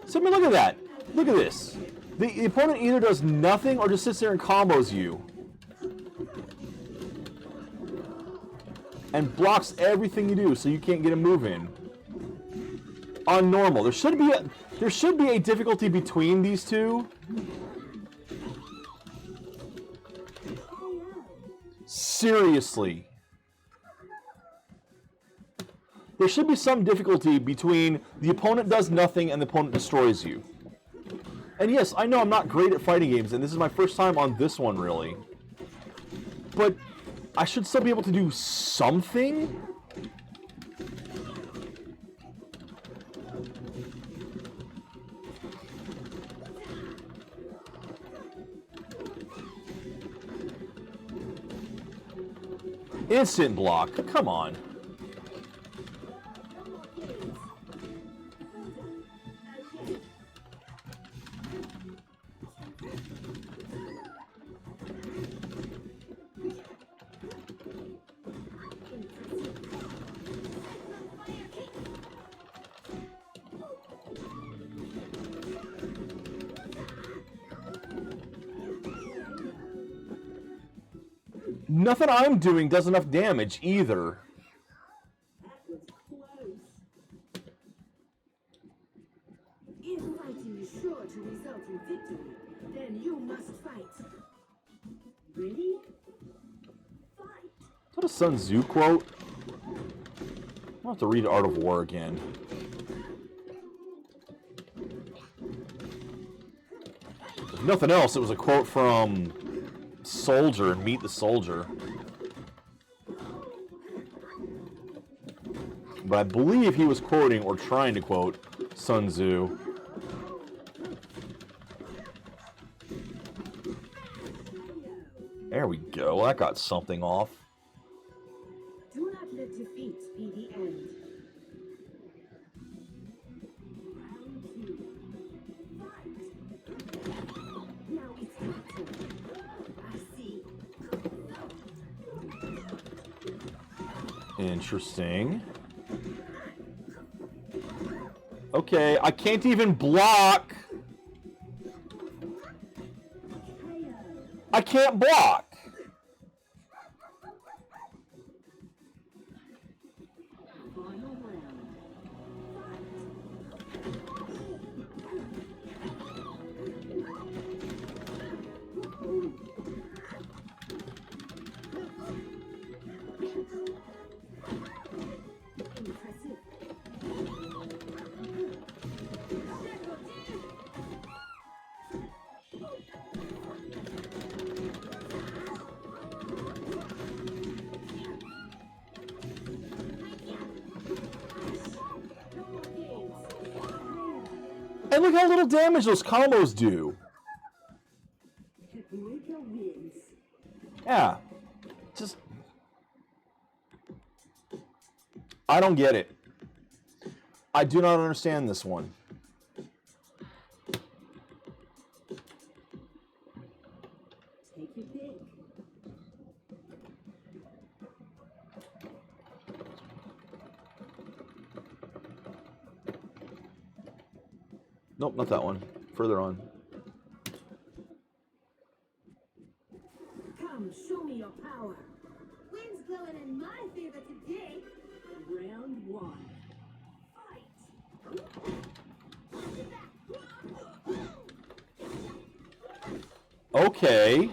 [SPEAKER 1] So, I mean, look at that. Look at this. The opponent either does nothing or just sits there and combos you. And blocks everything you do, so you can't get a move in. On normal, there should be a difficulty between these two. Seriously, there should be some difficulty between the opponent does nothing and the opponent destroys you. And yes, I know I'm not great at fighting games, and this is my first time on this one, really. But I should still be able to do something? Instant block. Come on. Nothing I'm doing does enough damage either.
[SPEAKER 3] That was close. If fighting is sure to result in victory, then you must fight. Ready? Fight.
[SPEAKER 1] Is that a Sun Tzu quote? I'll have to read Art of War again. nothing else, it was a quote from Soldier and Meet the Soldier. But I believe he was quoting or trying to quote Sun Tzu. There we go. That got something off.
[SPEAKER 3] Do not let defeat be the end. Now it's your turn. I see.
[SPEAKER 1] Interesting. Okay, I can't even block. I can't block.
[SPEAKER 3] Final round. Impressive.
[SPEAKER 1] And look how little damage those combos do.
[SPEAKER 3] Paprika wins.
[SPEAKER 1] Yeah. Just... I don't get it. I do not understand this one.
[SPEAKER 3] Take your pick.
[SPEAKER 1] Nope, not that one. Further on.
[SPEAKER 3] Come, show me your power.
[SPEAKER 2] Wind's blowing in my favor today.
[SPEAKER 3] Round one.
[SPEAKER 1] Okay.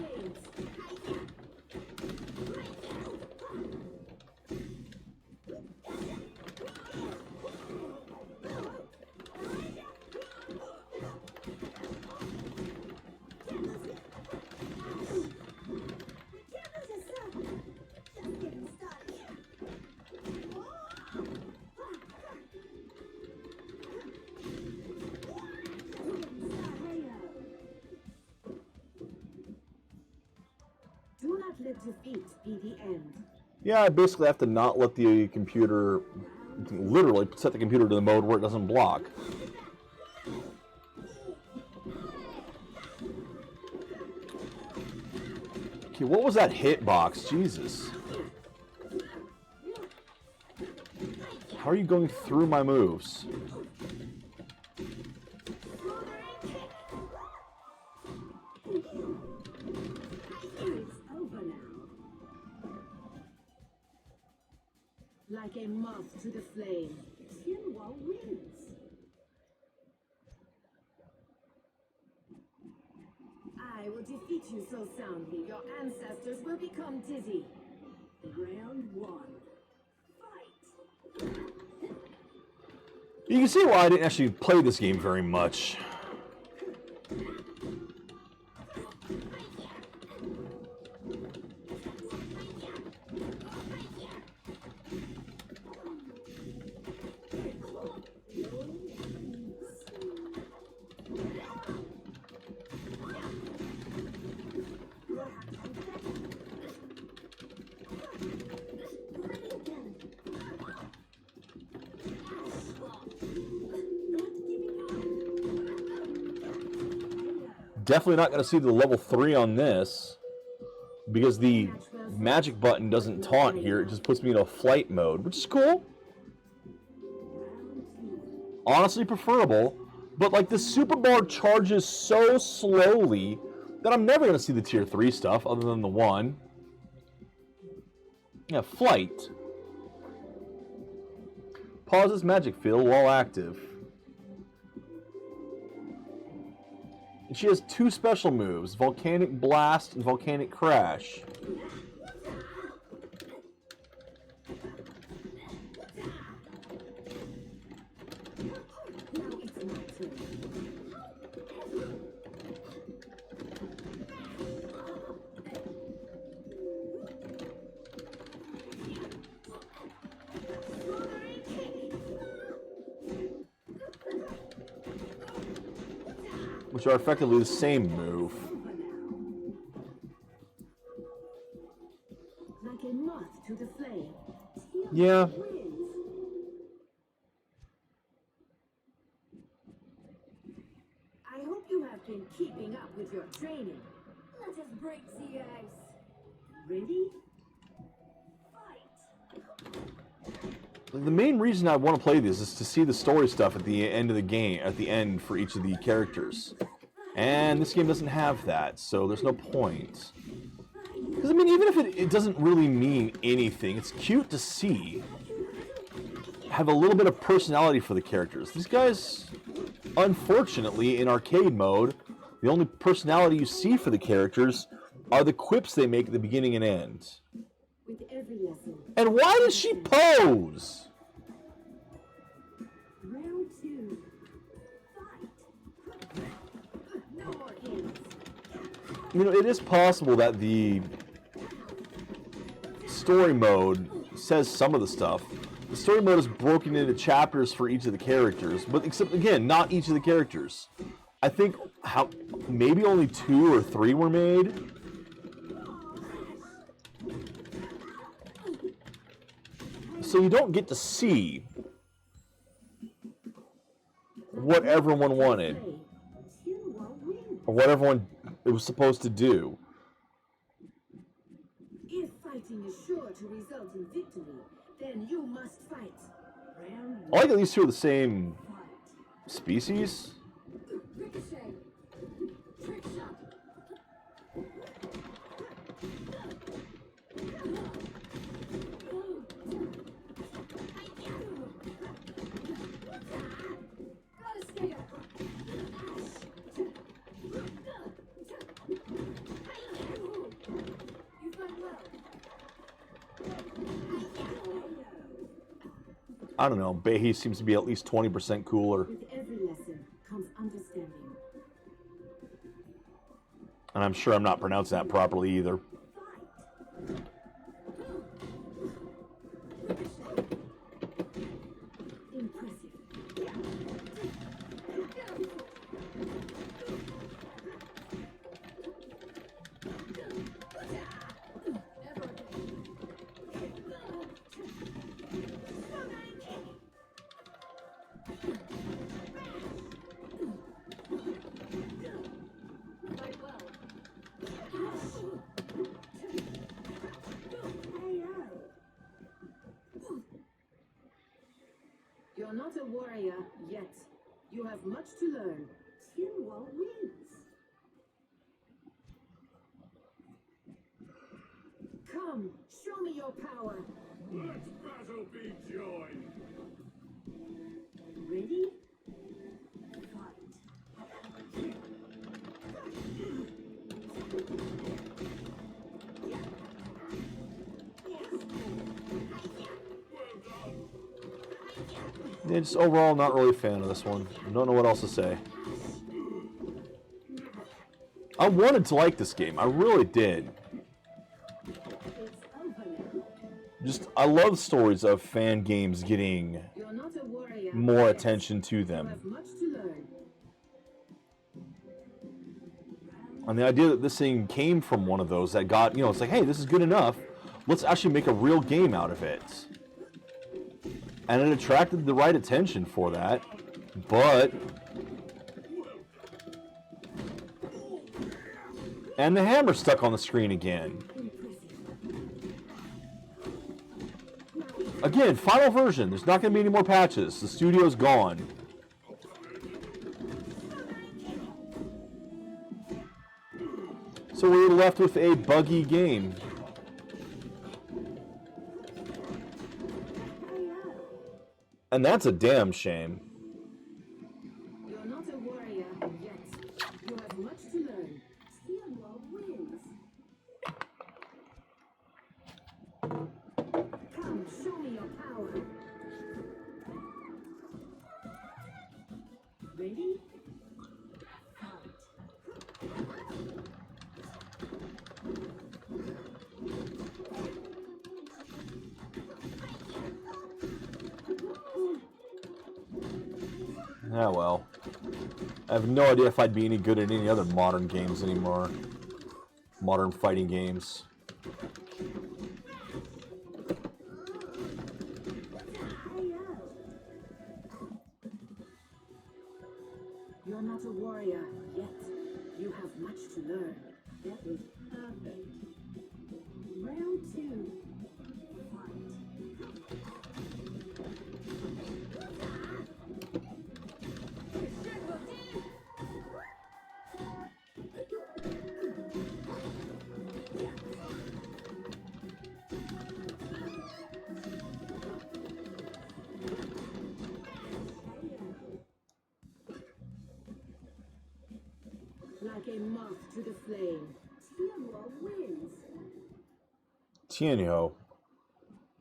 [SPEAKER 3] Do not let defeat be the end.
[SPEAKER 1] Yeah, I basically have to not let the computer, literally set the computer to the mode where it doesn't block. Okay, what was that hitbox? Jesus. How are you going through my moves?
[SPEAKER 3] It's over now. Like a moth to the flame, Tianhua wins. I will defeat you so soundly, your ancestors will become dizzy. Round one. Fight!
[SPEAKER 1] You can see why I didn't actually play this game very much. Definitely not going to see the level 3 on this because the magic button doesn't taunt here. It just puts me in a flight mode, which is cool. Honestly preferable, but like the super bar charges so slowly that I'm never going to see the tier 3 stuff other than the one. Yeah, flight. Pauses magic field while active. And she has 2 special moves, Volcanic Blast and Volcanic Crash. which are effectively the same move.
[SPEAKER 3] Like a moth to the flame.
[SPEAKER 1] Yeah.
[SPEAKER 3] I hope you have been keeping up with your training.
[SPEAKER 2] Let us break the ice.
[SPEAKER 3] Ready?
[SPEAKER 1] The main reason I want to play this is to see the story stuff at the end of the game, at the end for each of the characters. And this game doesn't have that, so there's no point. Because, I mean, even if it doesn't really mean anything, it's cute to see. Have a little bit of personality for the characters. These guys, unfortunately, in arcade mode, the only personality you see for the characters are the quips they make at the beginning and end.
[SPEAKER 3] With every lesson.
[SPEAKER 1] And why does she pose?
[SPEAKER 3] Round 2. Fight. No more games.
[SPEAKER 1] You know, it is possible that the story mode says some of the stuff. The story mode is broken into chapters for each of the characters, but except, again, not each of the characters. I think maybe only 2 or 3 were made. So you don't get to see what everyone wanted, or what everyone it was supposed to do.
[SPEAKER 3] If fighting is sure to result in victory, then you must fight. Round
[SPEAKER 1] I like at least 2 are the same species.
[SPEAKER 2] Ricochet. Trick shot. Gotta stay up. You fight well.
[SPEAKER 1] I don't know, Behe seems to be at least 20% cooler.
[SPEAKER 3] With every lesson comes understanding.
[SPEAKER 1] And I'm sure I'm not pronouncing that properly either.
[SPEAKER 3] Impressive.
[SPEAKER 2] Fight well.
[SPEAKER 3] You're not a warrior yet. You have much to learn. Tinwell wins. Come, show me your power.
[SPEAKER 4] Let battle be joined!
[SPEAKER 3] Ready?
[SPEAKER 1] Yeah, just overall not really a fan of this one. Don't know what else to say. I wanted to like this game. I really did. Just, I love stories of fan games getting
[SPEAKER 3] You're not a warrior.
[SPEAKER 1] more
[SPEAKER 3] yet.
[SPEAKER 1] attention to
[SPEAKER 3] You
[SPEAKER 1] them.
[SPEAKER 3] have much to learn.
[SPEAKER 1] And the idea that this thing came from one of those that got, it's like, hey, this is good enough. Let's actually make a real game out of it. And it attracted the right attention for that. But... And the hammer's stuck on the screen again. Again, final version. There's not going to be any more patches. The studio's gone. So we're left with a buggy game. And that's a damn shame.
[SPEAKER 3] You're not a warrior yet. You have much to learn. Tinwell wins. Come, show me your power. Ready?
[SPEAKER 1] Ah, well. I have no idea if I'd be any good at any other modern games anymore. Modern fighting games.
[SPEAKER 3] You're not a warrior yet. You have much to learn.
[SPEAKER 2] That was perfect. Round 2. Fight.
[SPEAKER 3] Like a moth to the flame.
[SPEAKER 2] Tianhuo wins.
[SPEAKER 1] Tianhuo.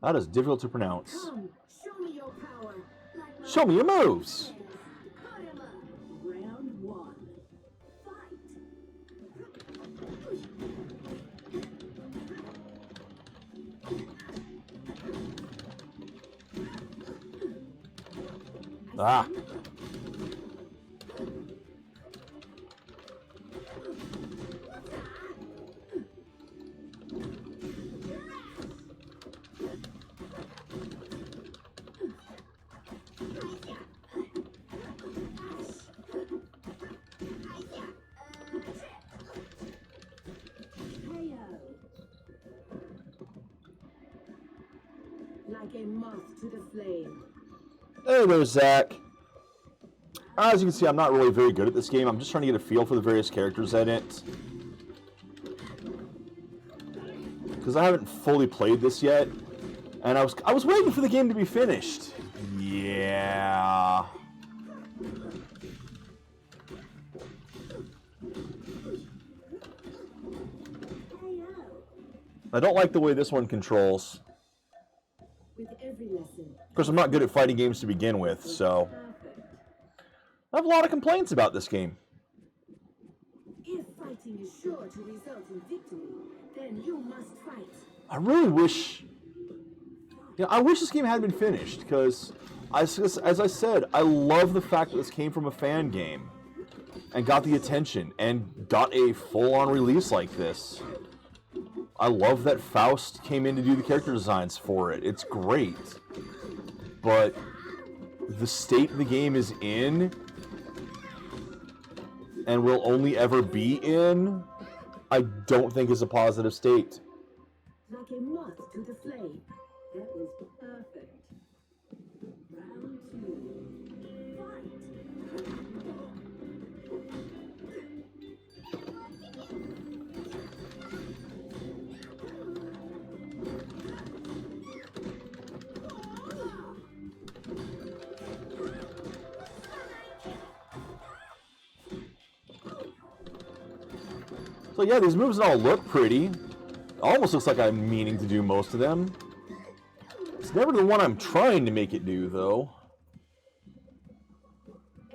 [SPEAKER 1] That is difficult to pronounce.
[SPEAKER 3] Come, show me your power.
[SPEAKER 2] Like my
[SPEAKER 1] Show me your moves.
[SPEAKER 2] Cut him up. Round 1. Fight.
[SPEAKER 1] Ah.
[SPEAKER 3] Like a moth to the flame.
[SPEAKER 1] Hey there, Zach. As you can see, I'm not really very good at this game. I'm just trying to get a feel for the various characters in it. Because I haven't fully played this yet. And I was waiting for the game to be finished. Yeah. I don't like the way this one controls.
[SPEAKER 3] With every lesson.
[SPEAKER 1] Of course, I'm not good at fighting games to begin with, so I have a lot of complaints about this game.
[SPEAKER 3] If fighting is sure to result in victory, then you must fight.
[SPEAKER 1] I really wish... I wish this game had been finished, because, as I said, I love the fact that this came from a fan game, and got the attention, and got a full-on release like this. I love that Faust came in to do the character designs for it. It's great. But the state the game is in, and will only ever be in, I don't think is a positive state.
[SPEAKER 3] Like a moth to the flame.
[SPEAKER 2] That was perfect. Round 2. Fight.
[SPEAKER 1] So yeah, these moves all look pretty. Almost looks like I'm meaning to do most of them. It's never the one I'm trying to make it do, though.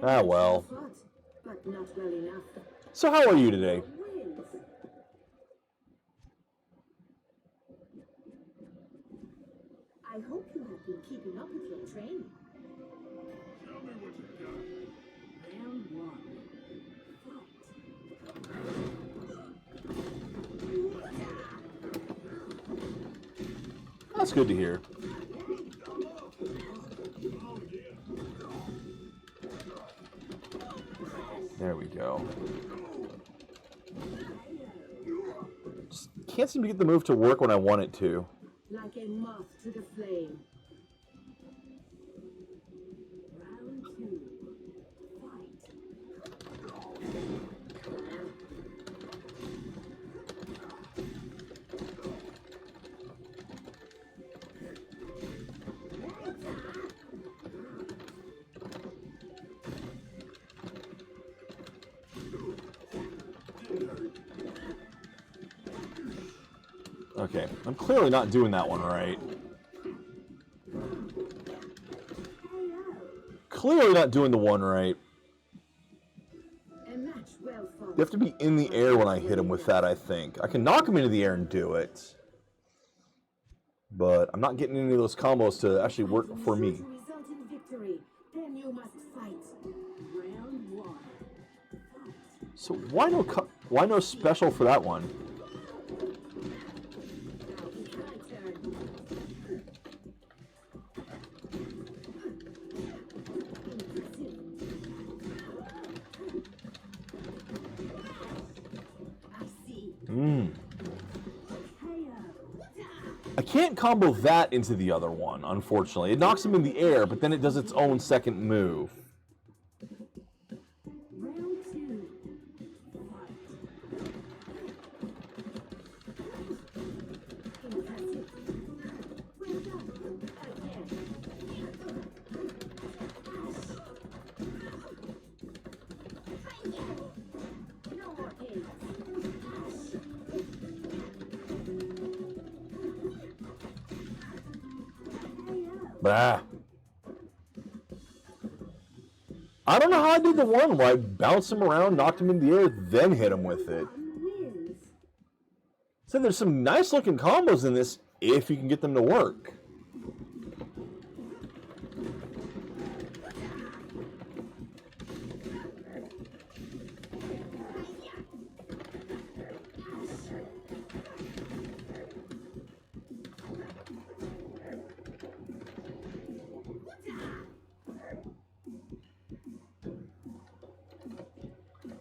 [SPEAKER 1] Ah, well.
[SPEAKER 3] But not well enough.
[SPEAKER 1] So how are you today?
[SPEAKER 2] Wins.
[SPEAKER 3] I hope you have been keeping up with your training.
[SPEAKER 4] Tell me what you got.
[SPEAKER 2] Round 1.
[SPEAKER 1] That's good to hear. There we go. Just can't seem to get the move to work when I want it to.
[SPEAKER 3] Like a moth to the flame.
[SPEAKER 2] Round 2. Fight.
[SPEAKER 1] Okay, I'm clearly not doing that one right. Clearly not doing the one right.
[SPEAKER 3] A match well fought.
[SPEAKER 1] You have to be in the air when I hit him with that, I think. I can knock him into the air and do it. But I'm not getting any of those combos to actually work for me.
[SPEAKER 3] To result in victory, then you must fight.
[SPEAKER 2] Round
[SPEAKER 1] So why no special for that one? I can't combo that into the other one, unfortunately. It knocks him in the air, but then it does its own second move.
[SPEAKER 2] Round two.
[SPEAKER 3] No more games.
[SPEAKER 1] Bah. I don't know how I did the one where I bounced him around, knocked him in the air, then hit him with it.
[SPEAKER 2] Wins.
[SPEAKER 1] So there's some nice looking combos in this if you can get them to work.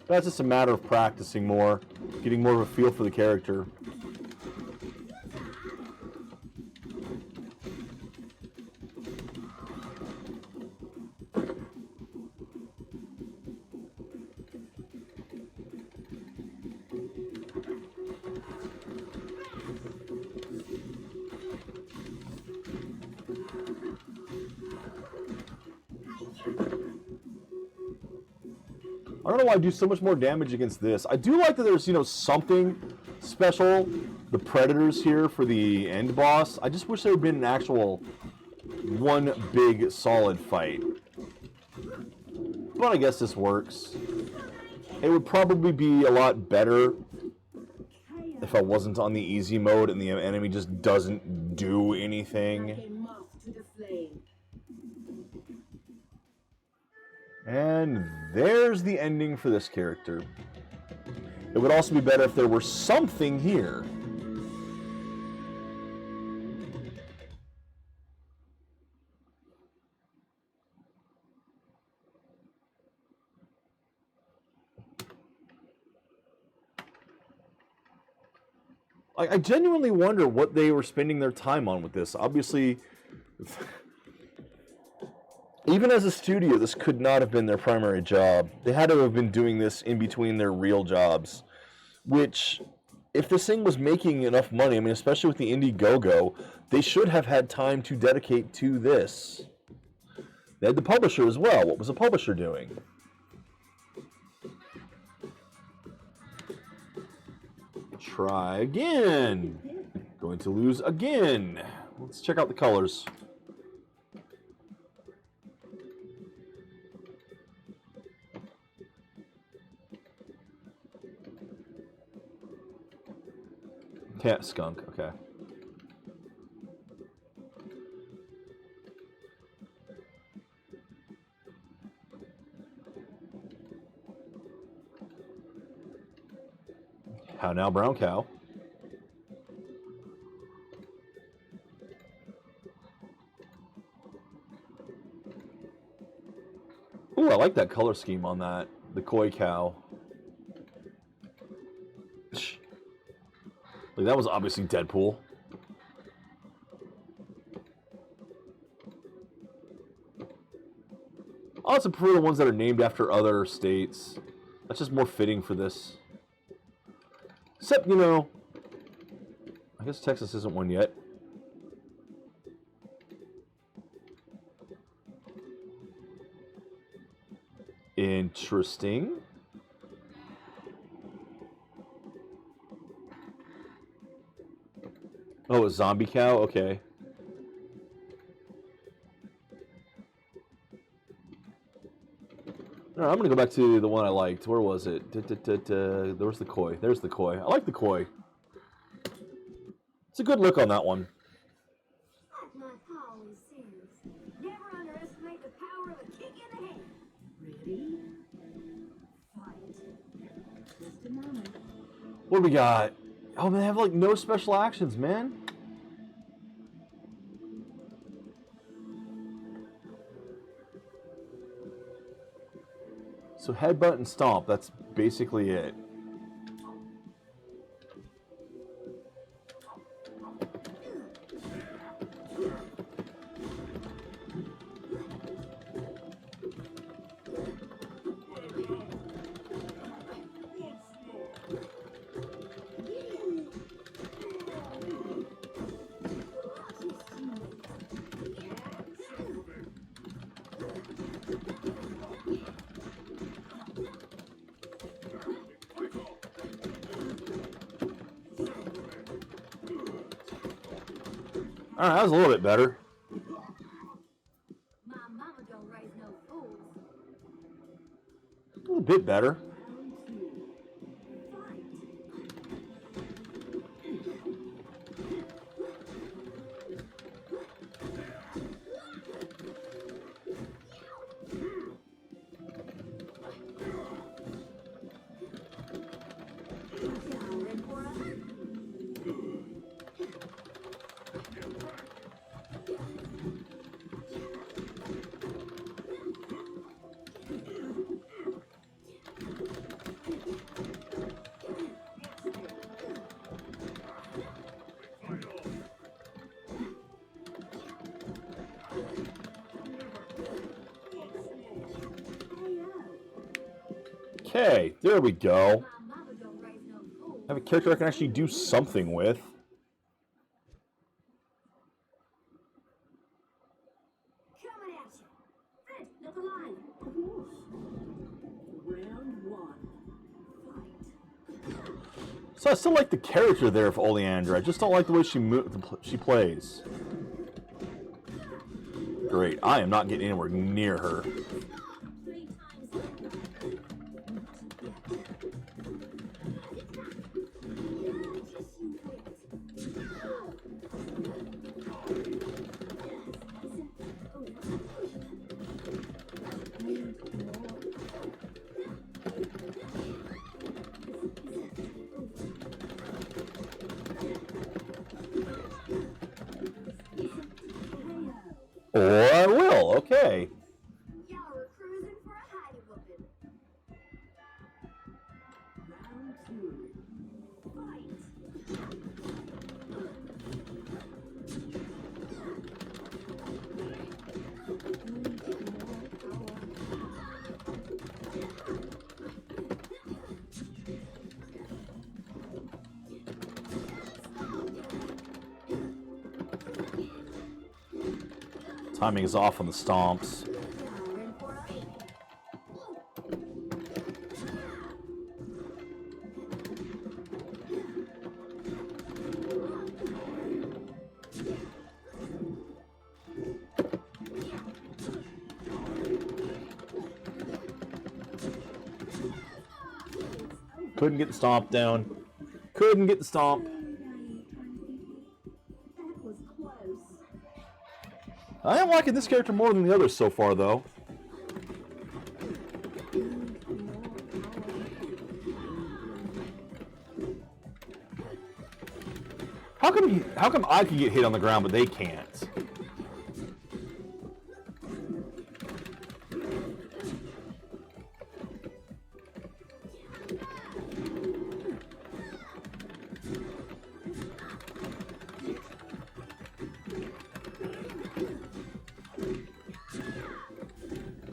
[SPEAKER 1] That's just a matter of practicing more, getting more of a feel for the character. I don't know why I do so much more damage against this. I do like that there's, something special. The Predators here for the end boss. I just wish there had been an actual one big solid fight. But I guess this works. It would probably be a lot better if I wasn't on the easy mode and the enemy just doesn't do anything.
[SPEAKER 3] Like a moth to the flame.
[SPEAKER 1] And there's the ending for this character. It would also be better if there were something here. I genuinely wonder what they were spending their time on with this. Obviously, even as a studio, this could not have been their primary job. They had to have been doing this in between their real jobs. Which, if this thing was making enough money, I mean, especially with the Indiegogo, they should have had time to dedicate to this. They had the publisher as well. What was the publisher doing? Try again. Going to lose again. Let's check out the colors. Cat skunk, okay. How now, brown cow? Ooh, I like that color scheme on that. The koi cow. Like, that was obviously Deadpool. I also prefer the ones that are named after other states. That's just more fitting for this. Except, I guess Texas isn't one yet. Interesting. Oh, a zombie cow? Okay. All right, I'm going to go back to the one I liked. Where was it? There was the koi. There's the koi. I like the koi. It's a good look on that one.
[SPEAKER 2] My always says, never underestimate the power of a kick in the head.
[SPEAKER 3] Ready?
[SPEAKER 2] Fight.
[SPEAKER 1] What do we got? Oh, they have like no special actions, man. So headbutt and stomp, that's basically it. Alright, that was a little bit better.
[SPEAKER 2] My mama don't raise no fools.
[SPEAKER 1] A little bit better. Okay, there we go.
[SPEAKER 2] My mama don't raise no fools.
[SPEAKER 1] I have a character I can actually do something with.
[SPEAKER 2] Coming at you. Fred, look alive.
[SPEAKER 3] Round one. Fight.
[SPEAKER 1] So I still like the character there of Oleandra. I just don't like the way she plays. Great. I am not getting anywhere near her.
[SPEAKER 2] 3 times over.
[SPEAKER 1] Or I will. Okay.
[SPEAKER 2] Y'all were cruising for a hidey whooping.
[SPEAKER 3] Round two. Fight.
[SPEAKER 1] Timing is off on the stomps. Couldn't get the stomp down. Couldn't get the stomp.
[SPEAKER 3] That was close.
[SPEAKER 1] I am liking this character more than the others so far, though. How come I can get hit on the ground but they can't?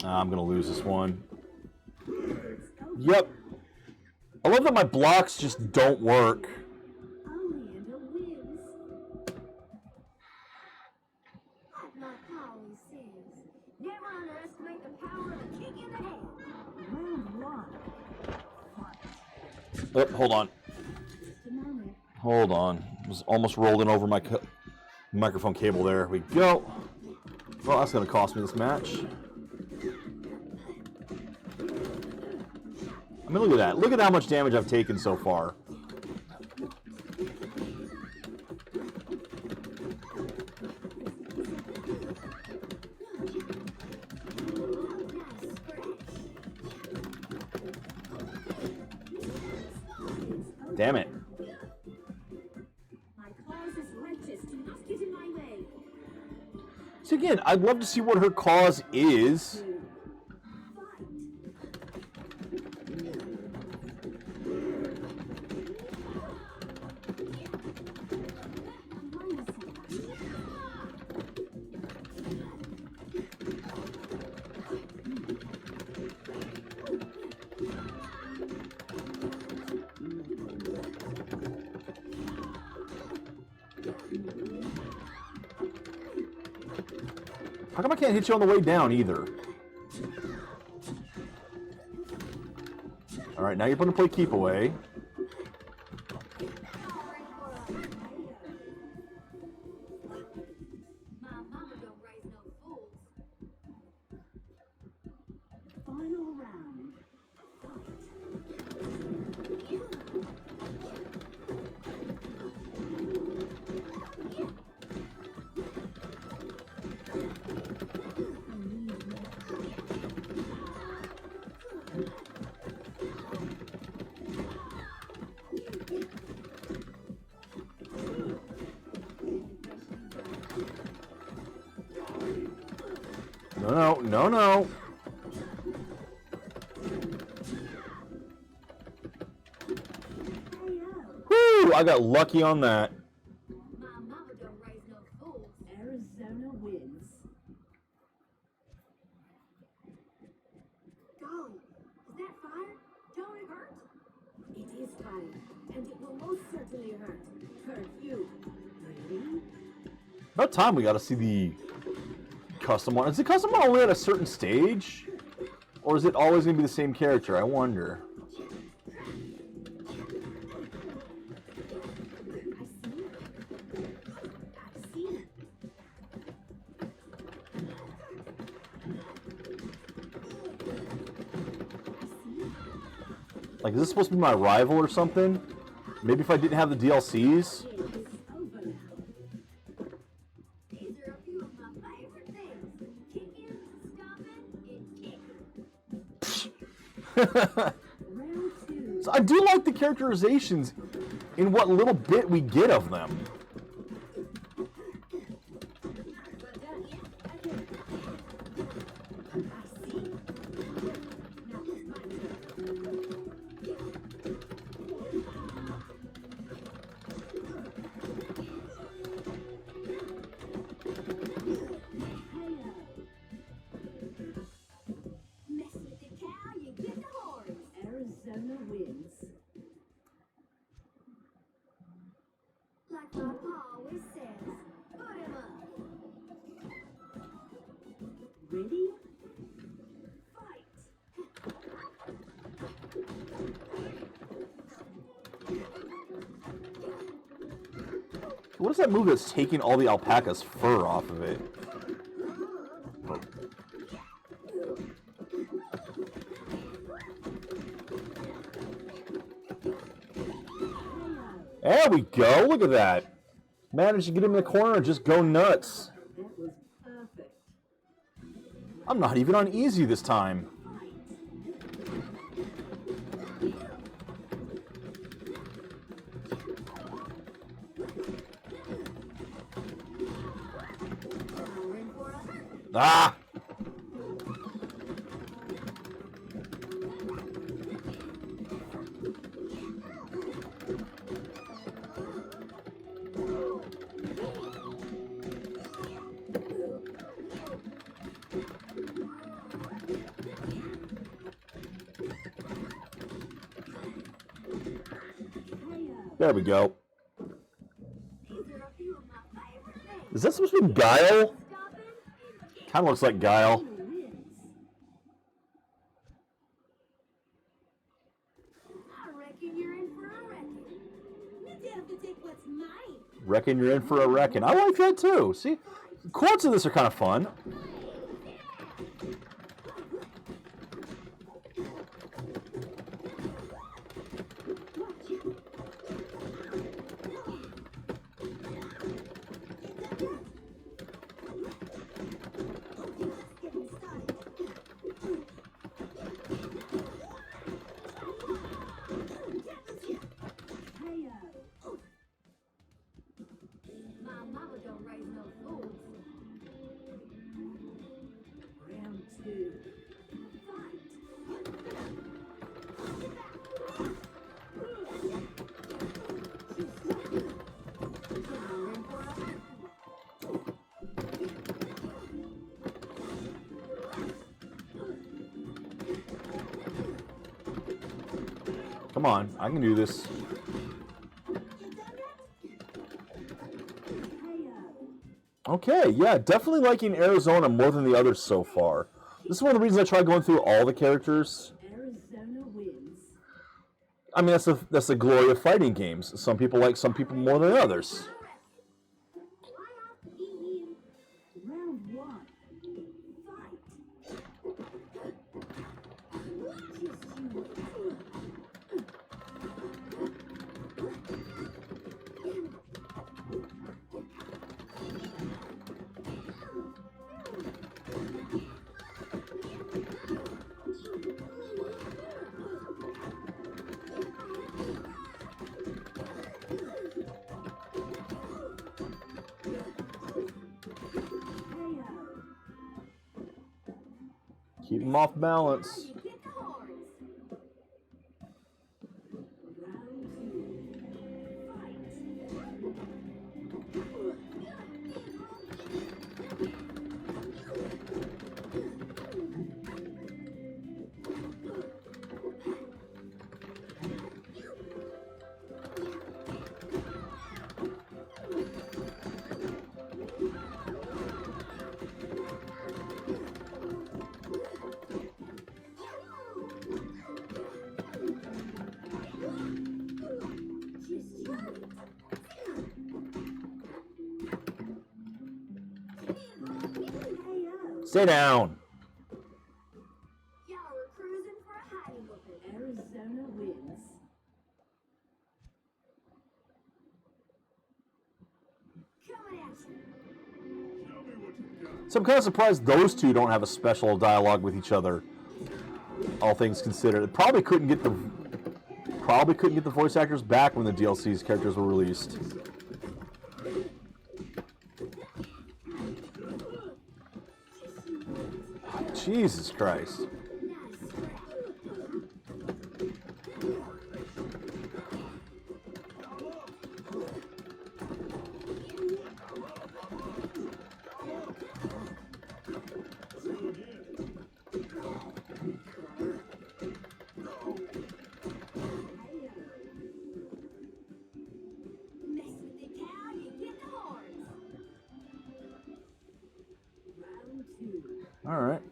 [SPEAKER 1] I'm gonna lose this one. Yep. I love that my blocks just don't work.
[SPEAKER 3] Oleander wins.
[SPEAKER 2] Like my pa always says, never underestimate the power of a kick in the head.
[SPEAKER 3] Round one. Fight.
[SPEAKER 1] Oh, hold on.
[SPEAKER 3] Just a moment.
[SPEAKER 1] Hold on. Was almost rolling over my microphone cable there. We go. Well, that's gonna cost me this match. I mean, look at that. Look at how much damage I've taken so far. Damn it. So again, I'd love to see what her cause is. How come I can't hit you on the way down either? Alright, now you're going to play keep away.
[SPEAKER 2] My mama don't raise no fools.
[SPEAKER 3] Final round.
[SPEAKER 1] No, no, no, no. Woo! I got lucky on that.
[SPEAKER 2] My mama don't raise no fools.
[SPEAKER 3] Arizona wins.
[SPEAKER 2] Go. Is that fire? Don't it hurt?
[SPEAKER 3] It is fire, and it will most certainly hurt. Hurt you. Ready?
[SPEAKER 1] About time we got to see the custom one. Is the custom one only at a certain stage? Or is it always going to be the same character? I wonder.
[SPEAKER 3] I see.
[SPEAKER 1] Like, is this supposed to be my rival or something? Maybe if I didn't have the DLCs?
[SPEAKER 3] It is over now.
[SPEAKER 2] These are a few of my favorite things. Kicking, stomping, and kicking.
[SPEAKER 3] Round two.
[SPEAKER 1] So I do like the characterizations in what little bit we get of them.
[SPEAKER 2] Mess with the cow, you get the horns.
[SPEAKER 3] Arizona wins.
[SPEAKER 2] Like my pa always says, put him up.
[SPEAKER 3] Ready?
[SPEAKER 2] Fight.
[SPEAKER 1] What is that move that's taking all the alpaca's fur off of it? There we go. Look at that. Managed to get him in the corner and just go nuts.
[SPEAKER 3] That was perfect.
[SPEAKER 1] I'm not even on easy this time. Ah! There we go.
[SPEAKER 2] These are a few of my favorite things.
[SPEAKER 1] Is that supposed to be Guile?
[SPEAKER 2] Stomping and kicking.
[SPEAKER 1] Kind of looks like Guile.
[SPEAKER 3] Wins.
[SPEAKER 2] I reckon you're in for a wrecking.
[SPEAKER 3] You have to take what's mine.
[SPEAKER 1] Reckon you're in for a wrecking. I like that too. See, quotes of this are kind of fun.
[SPEAKER 2] My mama don't raise no fools.
[SPEAKER 1] Come on, I can do this. Okay, yeah, definitely liking Arizona more than the others so far. This is one of the reasons I try going through all the characters.
[SPEAKER 3] Arizona wins.
[SPEAKER 1] I mean, that's the glory of fighting games. Some people like some people more than others.
[SPEAKER 3] Round one. Fight.
[SPEAKER 1] Keep them off balance. Stay down.
[SPEAKER 2] Y'all are cruising for a hiding open.
[SPEAKER 3] Arizona wins.
[SPEAKER 2] Coming at you.
[SPEAKER 4] Tell me what you got.
[SPEAKER 1] So I'm kind of surprised those two don't have a special dialogue with each other. All things considered, it probably couldn't get the voice actors back when the DLC's characters were released. Jesus Christ.
[SPEAKER 2] Mess with the cow, you get the horns.
[SPEAKER 3] Round two.
[SPEAKER 1] Alright.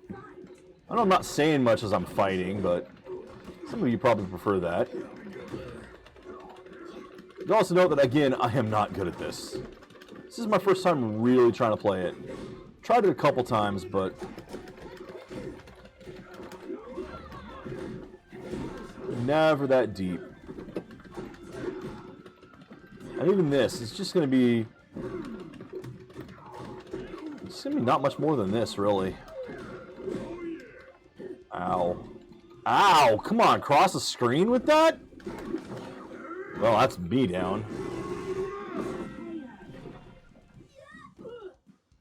[SPEAKER 1] I know I'm not saying much as I'm fighting, but some of you probably prefer that. You also note that, again, I am not good at this. This is my first time really trying to play it. Tried it a couple times, but never that deep. And even this, it's just going to be... It's going to be not much more than this, really. Ow. Ow! Come on, cross the screen with that? Well, that's me down.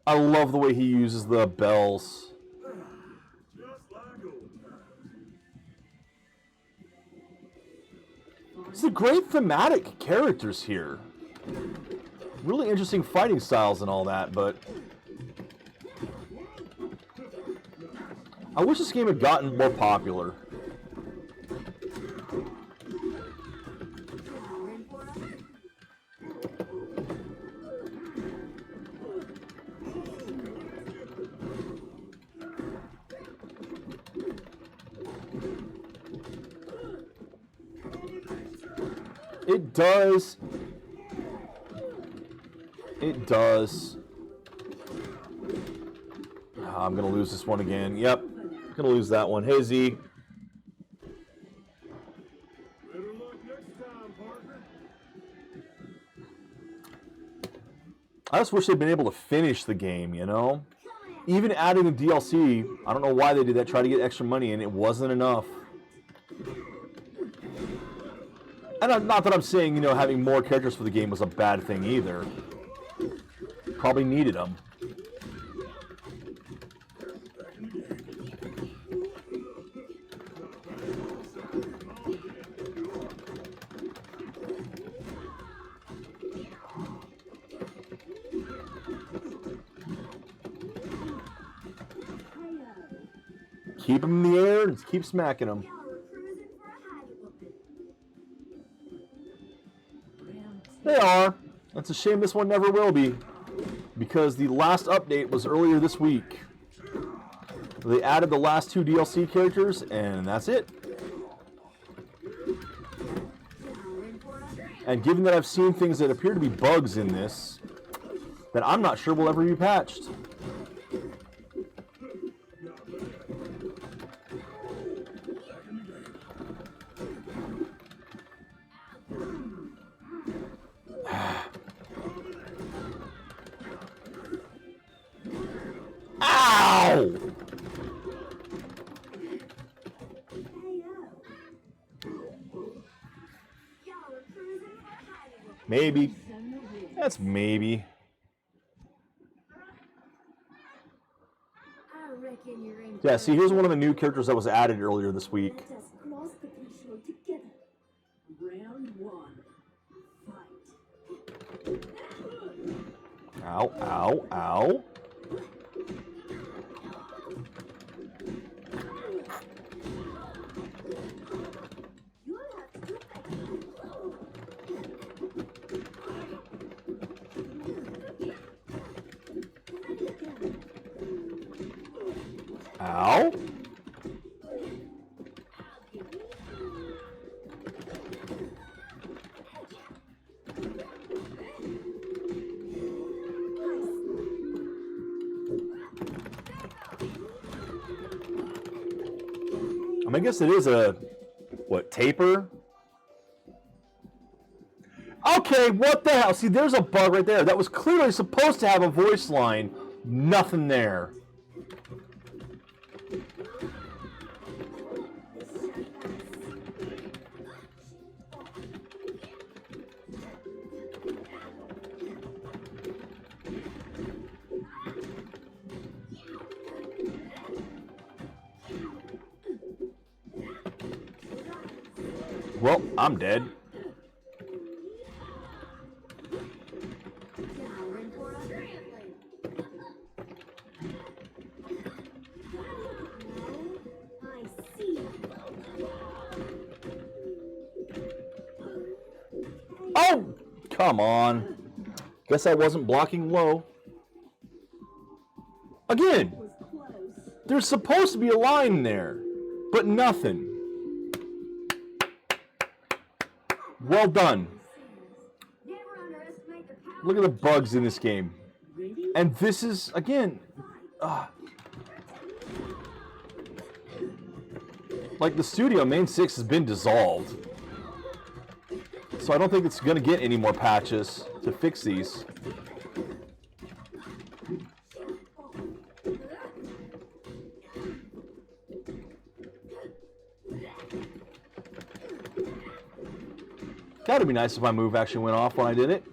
[SPEAKER 1] I love the way he uses the bells.
[SPEAKER 4] Just like old times.
[SPEAKER 1] It's a great thematic characters here. Really interesting fighting styles and all that, but I wish this game had gotten more popular. It does. It does. I'm going to lose this one again. Yep. Going to lose that one. Hey, Z.
[SPEAKER 4] Better luck next time, partner.
[SPEAKER 1] I just wish they'd been able to finish the game, you know? Even adding the DLC, I don't know why they did that, try to get extra money, and it wasn't enough. And not that I'm saying, you know, having more characters for the game was a bad thing either. Probably needed them. Keep them in the air and keep smacking them.
[SPEAKER 2] Y'all are cruising for a hiding open.
[SPEAKER 1] That's a shame this one never will be, because the last update was earlier this week. They added the last 2 DLC characters, and that's it. And given that I've seen things that appear to be bugs in this, that I'm not sure will ever be patched. Ow! Maybe. That's maybe.
[SPEAKER 3] I reckon you're in.
[SPEAKER 1] Yeah, see, here's one of the new characters that was added earlier this week.
[SPEAKER 2] Let us cross the threshold together. Round 1. Fight.
[SPEAKER 1] Ow, ow, ow.
[SPEAKER 2] You'll have to do
[SPEAKER 1] Ow. I guess it is a, what, taper? Okay, what the hell? See, there's a bug right there. That was clearly supposed to have a voice line. Nothing there. Well, I'm dead.
[SPEAKER 2] I see.
[SPEAKER 1] Oh! Come on. Guess I wasn't blocking low. Again,
[SPEAKER 2] Was close.
[SPEAKER 1] there's supposed to be a line there, but nothing. Well done.
[SPEAKER 3] Never underestimate the power.
[SPEAKER 1] Look at the bugs in this game.
[SPEAKER 2] Ready?
[SPEAKER 1] And this is, again, like the studio main 6 has been dissolved. So I don't think it's going to get any more patches to fix these. That would be nice if my move actually went off when I did it.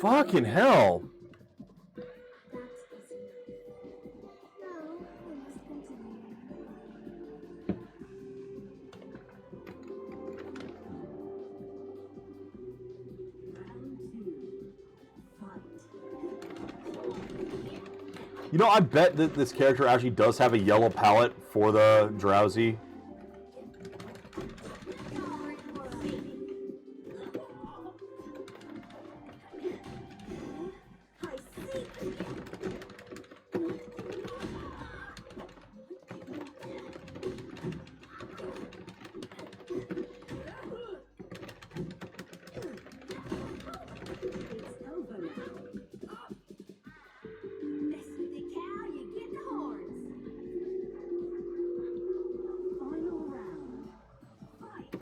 [SPEAKER 1] Fucking hell.
[SPEAKER 2] That's easy. Now, we must continue. Round 2. Fight.
[SPEAKER 1] You know, I bet that this character actually does have a yellow palette for the drowsy.
[SPEAKER 2] I see. It's over now.
[SPEAKER 3] Mess with the cow, you get the horns.
[SPEAKER 2] Final round. Fight.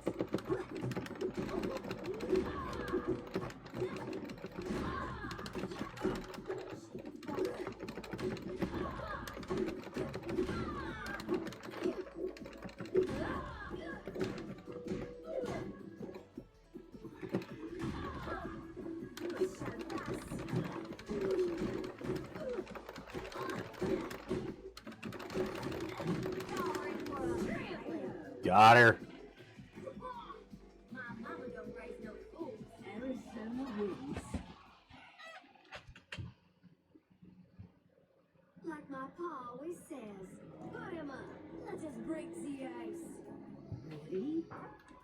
[SPEAKER 1] Got her.
[SPEAKER 3] My mama don't raise no fools.
[SPEAKER 2] Arizona wins. like my pa always says. Put him up. Let's just break the ice.
[SPEAKER 3] Ready?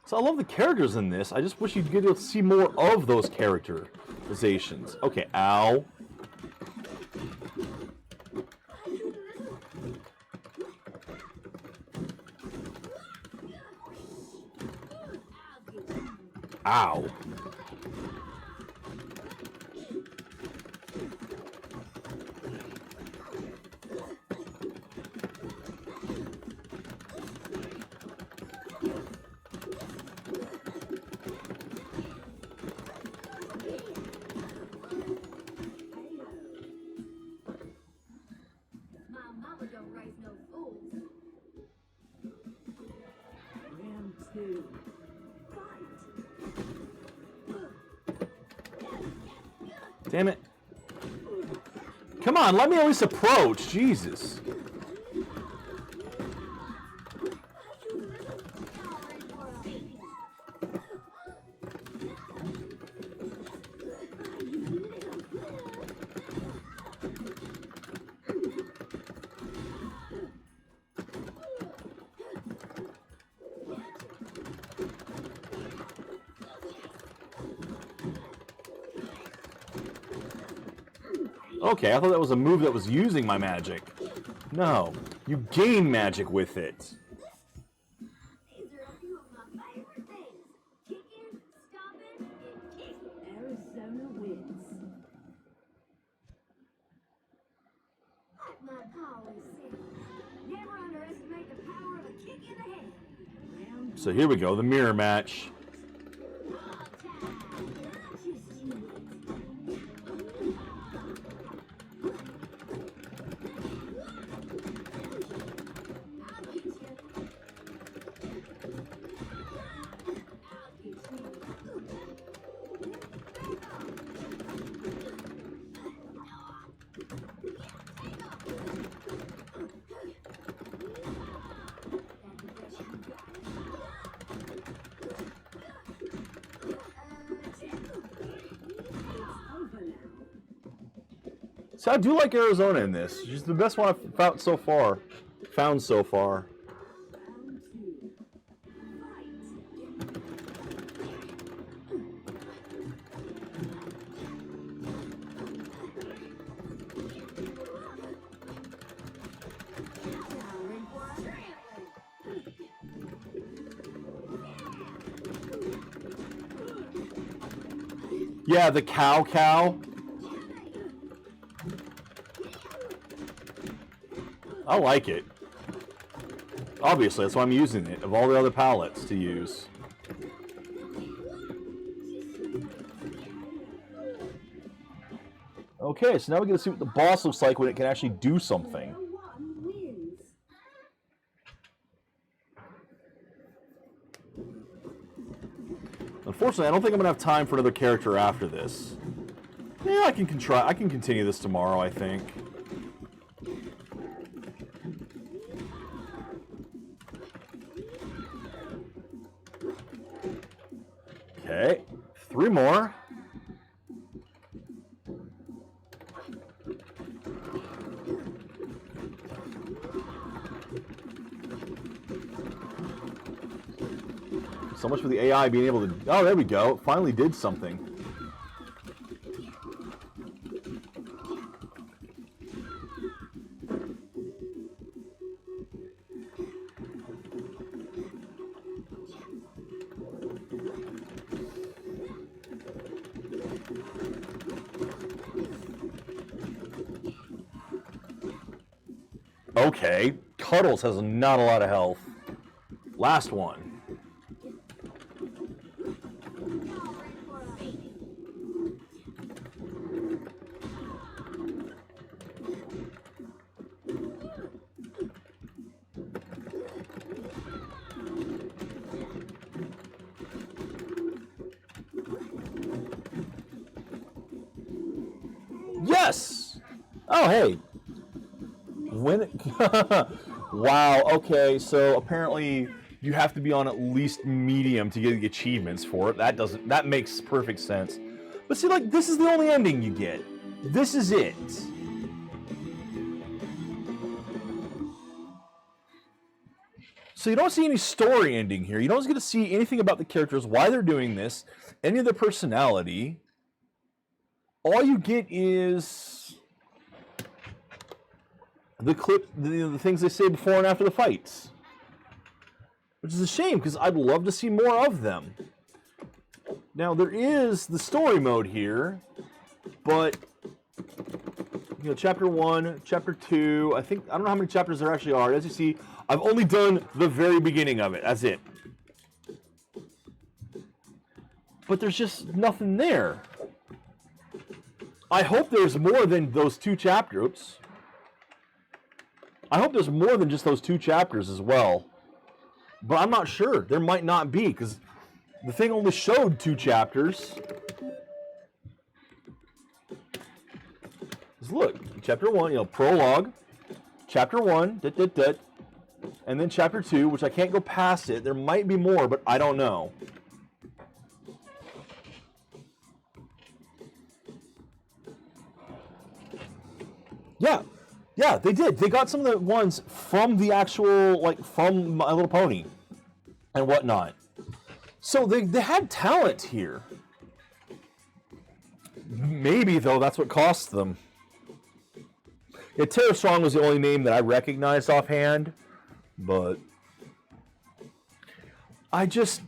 [SPEAKER 1] So I love the characters in this. I just wish you'd get to see more of those characterizations. Okay, ow. Ow.
[SPEAKER 2] My mama don't raise no fools.
[SPEAKER 3] Round two.
[SPEAKER 1] Damn it. Come on, let me at least approach. Jesus. Okay, I thought that was a move that was using my magic. No, you gain magic with it.
[SPEAKER 2] These are a few of my favorite things. Kicking, stomping, and kicking.
[SPEAKER 3] Arizona wins.
[SPEAKER 2] Like my pa always said. Never underestimate the power of a kick in the head.
[SPEAKER 3] Round
[SPEAKER 1] So here we go, the mirror match. So I do like Arizona in this. She's the best one I've found so far.
[SPEAKER 3] round two. Fight.
[SPEAKER 1] Yeah, the cow. I like it. Obviously, that's why I'm using it, of all the other palettes to use. Okay, so now we get to see what the boss looks like when it can actually do something.
[SPEAKER 3] One wins.
[SPEAKER 1] Unfortunately, I don't think I'm gonna have time for another character after this. Yeah, I can continue this tomorrow, I think. Okay, 3 more. So much for the AI being able to... Oh, there we go. It finally did something. Okay. Cuddles has not a lot of health. Last one. Yes! Oh, hey. When it... Wow, okay, so apparently you have to be on at least medium to get the achievements for it. That makes perfect sense. But see, like, this is the only ending you get. This is it. So you don't see any story ending here. You don't get to see anything about the characters, why they're doing this, any of their personality. All you get is the clip, the things they say before and after the fights. Which is a shame, because I'd love to see more of them. Now, there is the story mode here, but, you know, Chapter 1, Chapter 2, I don't know how many chapters there actually are. As you see, I've only done the very beginning of it. That's it. But there's just nothing there. I hope there's more than those 2 chapters. Oops. I hope there's more than just those 2 chapters as well. But I'm not sure. There might not be, because the thing only showed 2 chapters. Just look, Chapter 1, you know, prologue, Chapter 1, and then Chapter 2, which I can't go past it. There might be more, but I don't know. Yeah, they did. They got some of the ones from the actual, like, from My Little Pony and whatnot. So they had talent here. Maybe, though, that's what cost them. Yeah, Tara Strong was the only name that I recognized offhand, but I just...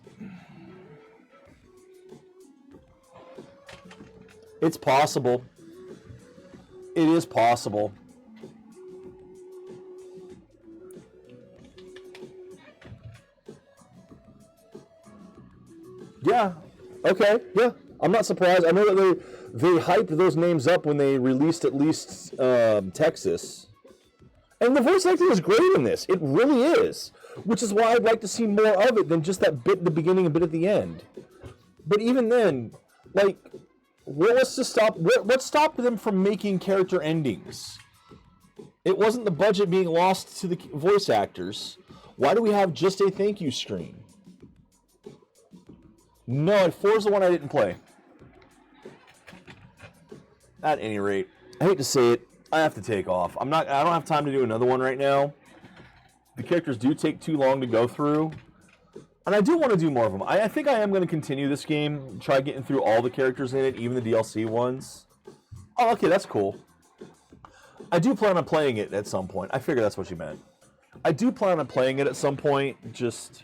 [SPEAKER 1] It's possible. It is possible. Yeah. Okay. Yeah. I'm not surprised. I know that they hyped those names up when they released at least Texas. And the voice acting is great in this. It really is. Which is why I'd like to see more of it than just that bit at the beginning and bit at the end. But even then, like, what stopped them from making character endings? It wasn't the budget being lost to the voice actors. Why do we have just a thank you screen? No, 4 is the one I didn't play. At any rate, I hate to say it, I have to take off. I don't have time to do another one right now. The characters do take too long to go through. And I do want to do more of them. I think I am going to continue this game, try getting through all the characters in it, even the DLC ones. Oh, okay, that's cool. I do plan on playing it at some point. I figure that's what you meant. I do plan on playing it at some point, just...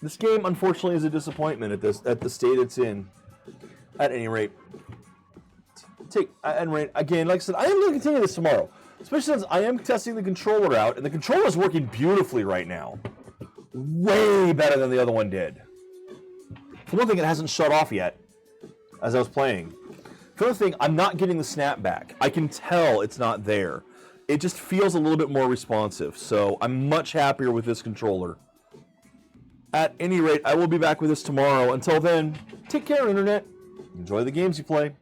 [SPEAKER 1] This game, unfortunately, is a disappointment at the state it's in. At any rate, again, like I said, I am going to continue this tomorrow, especially since I am testing the controller out, and the controller is working beautifully right now, way better than the other one did. For one thing, it hasn't shut off yet as I was playing. For another thing, I'm not getting the snapback. I can tell it's not there. It just feels a little bit more responsive, so I'm much happier with this controller. At any rate, I will be back with this tomorrow. Until then, take care, Internet. Enjoy the games you play.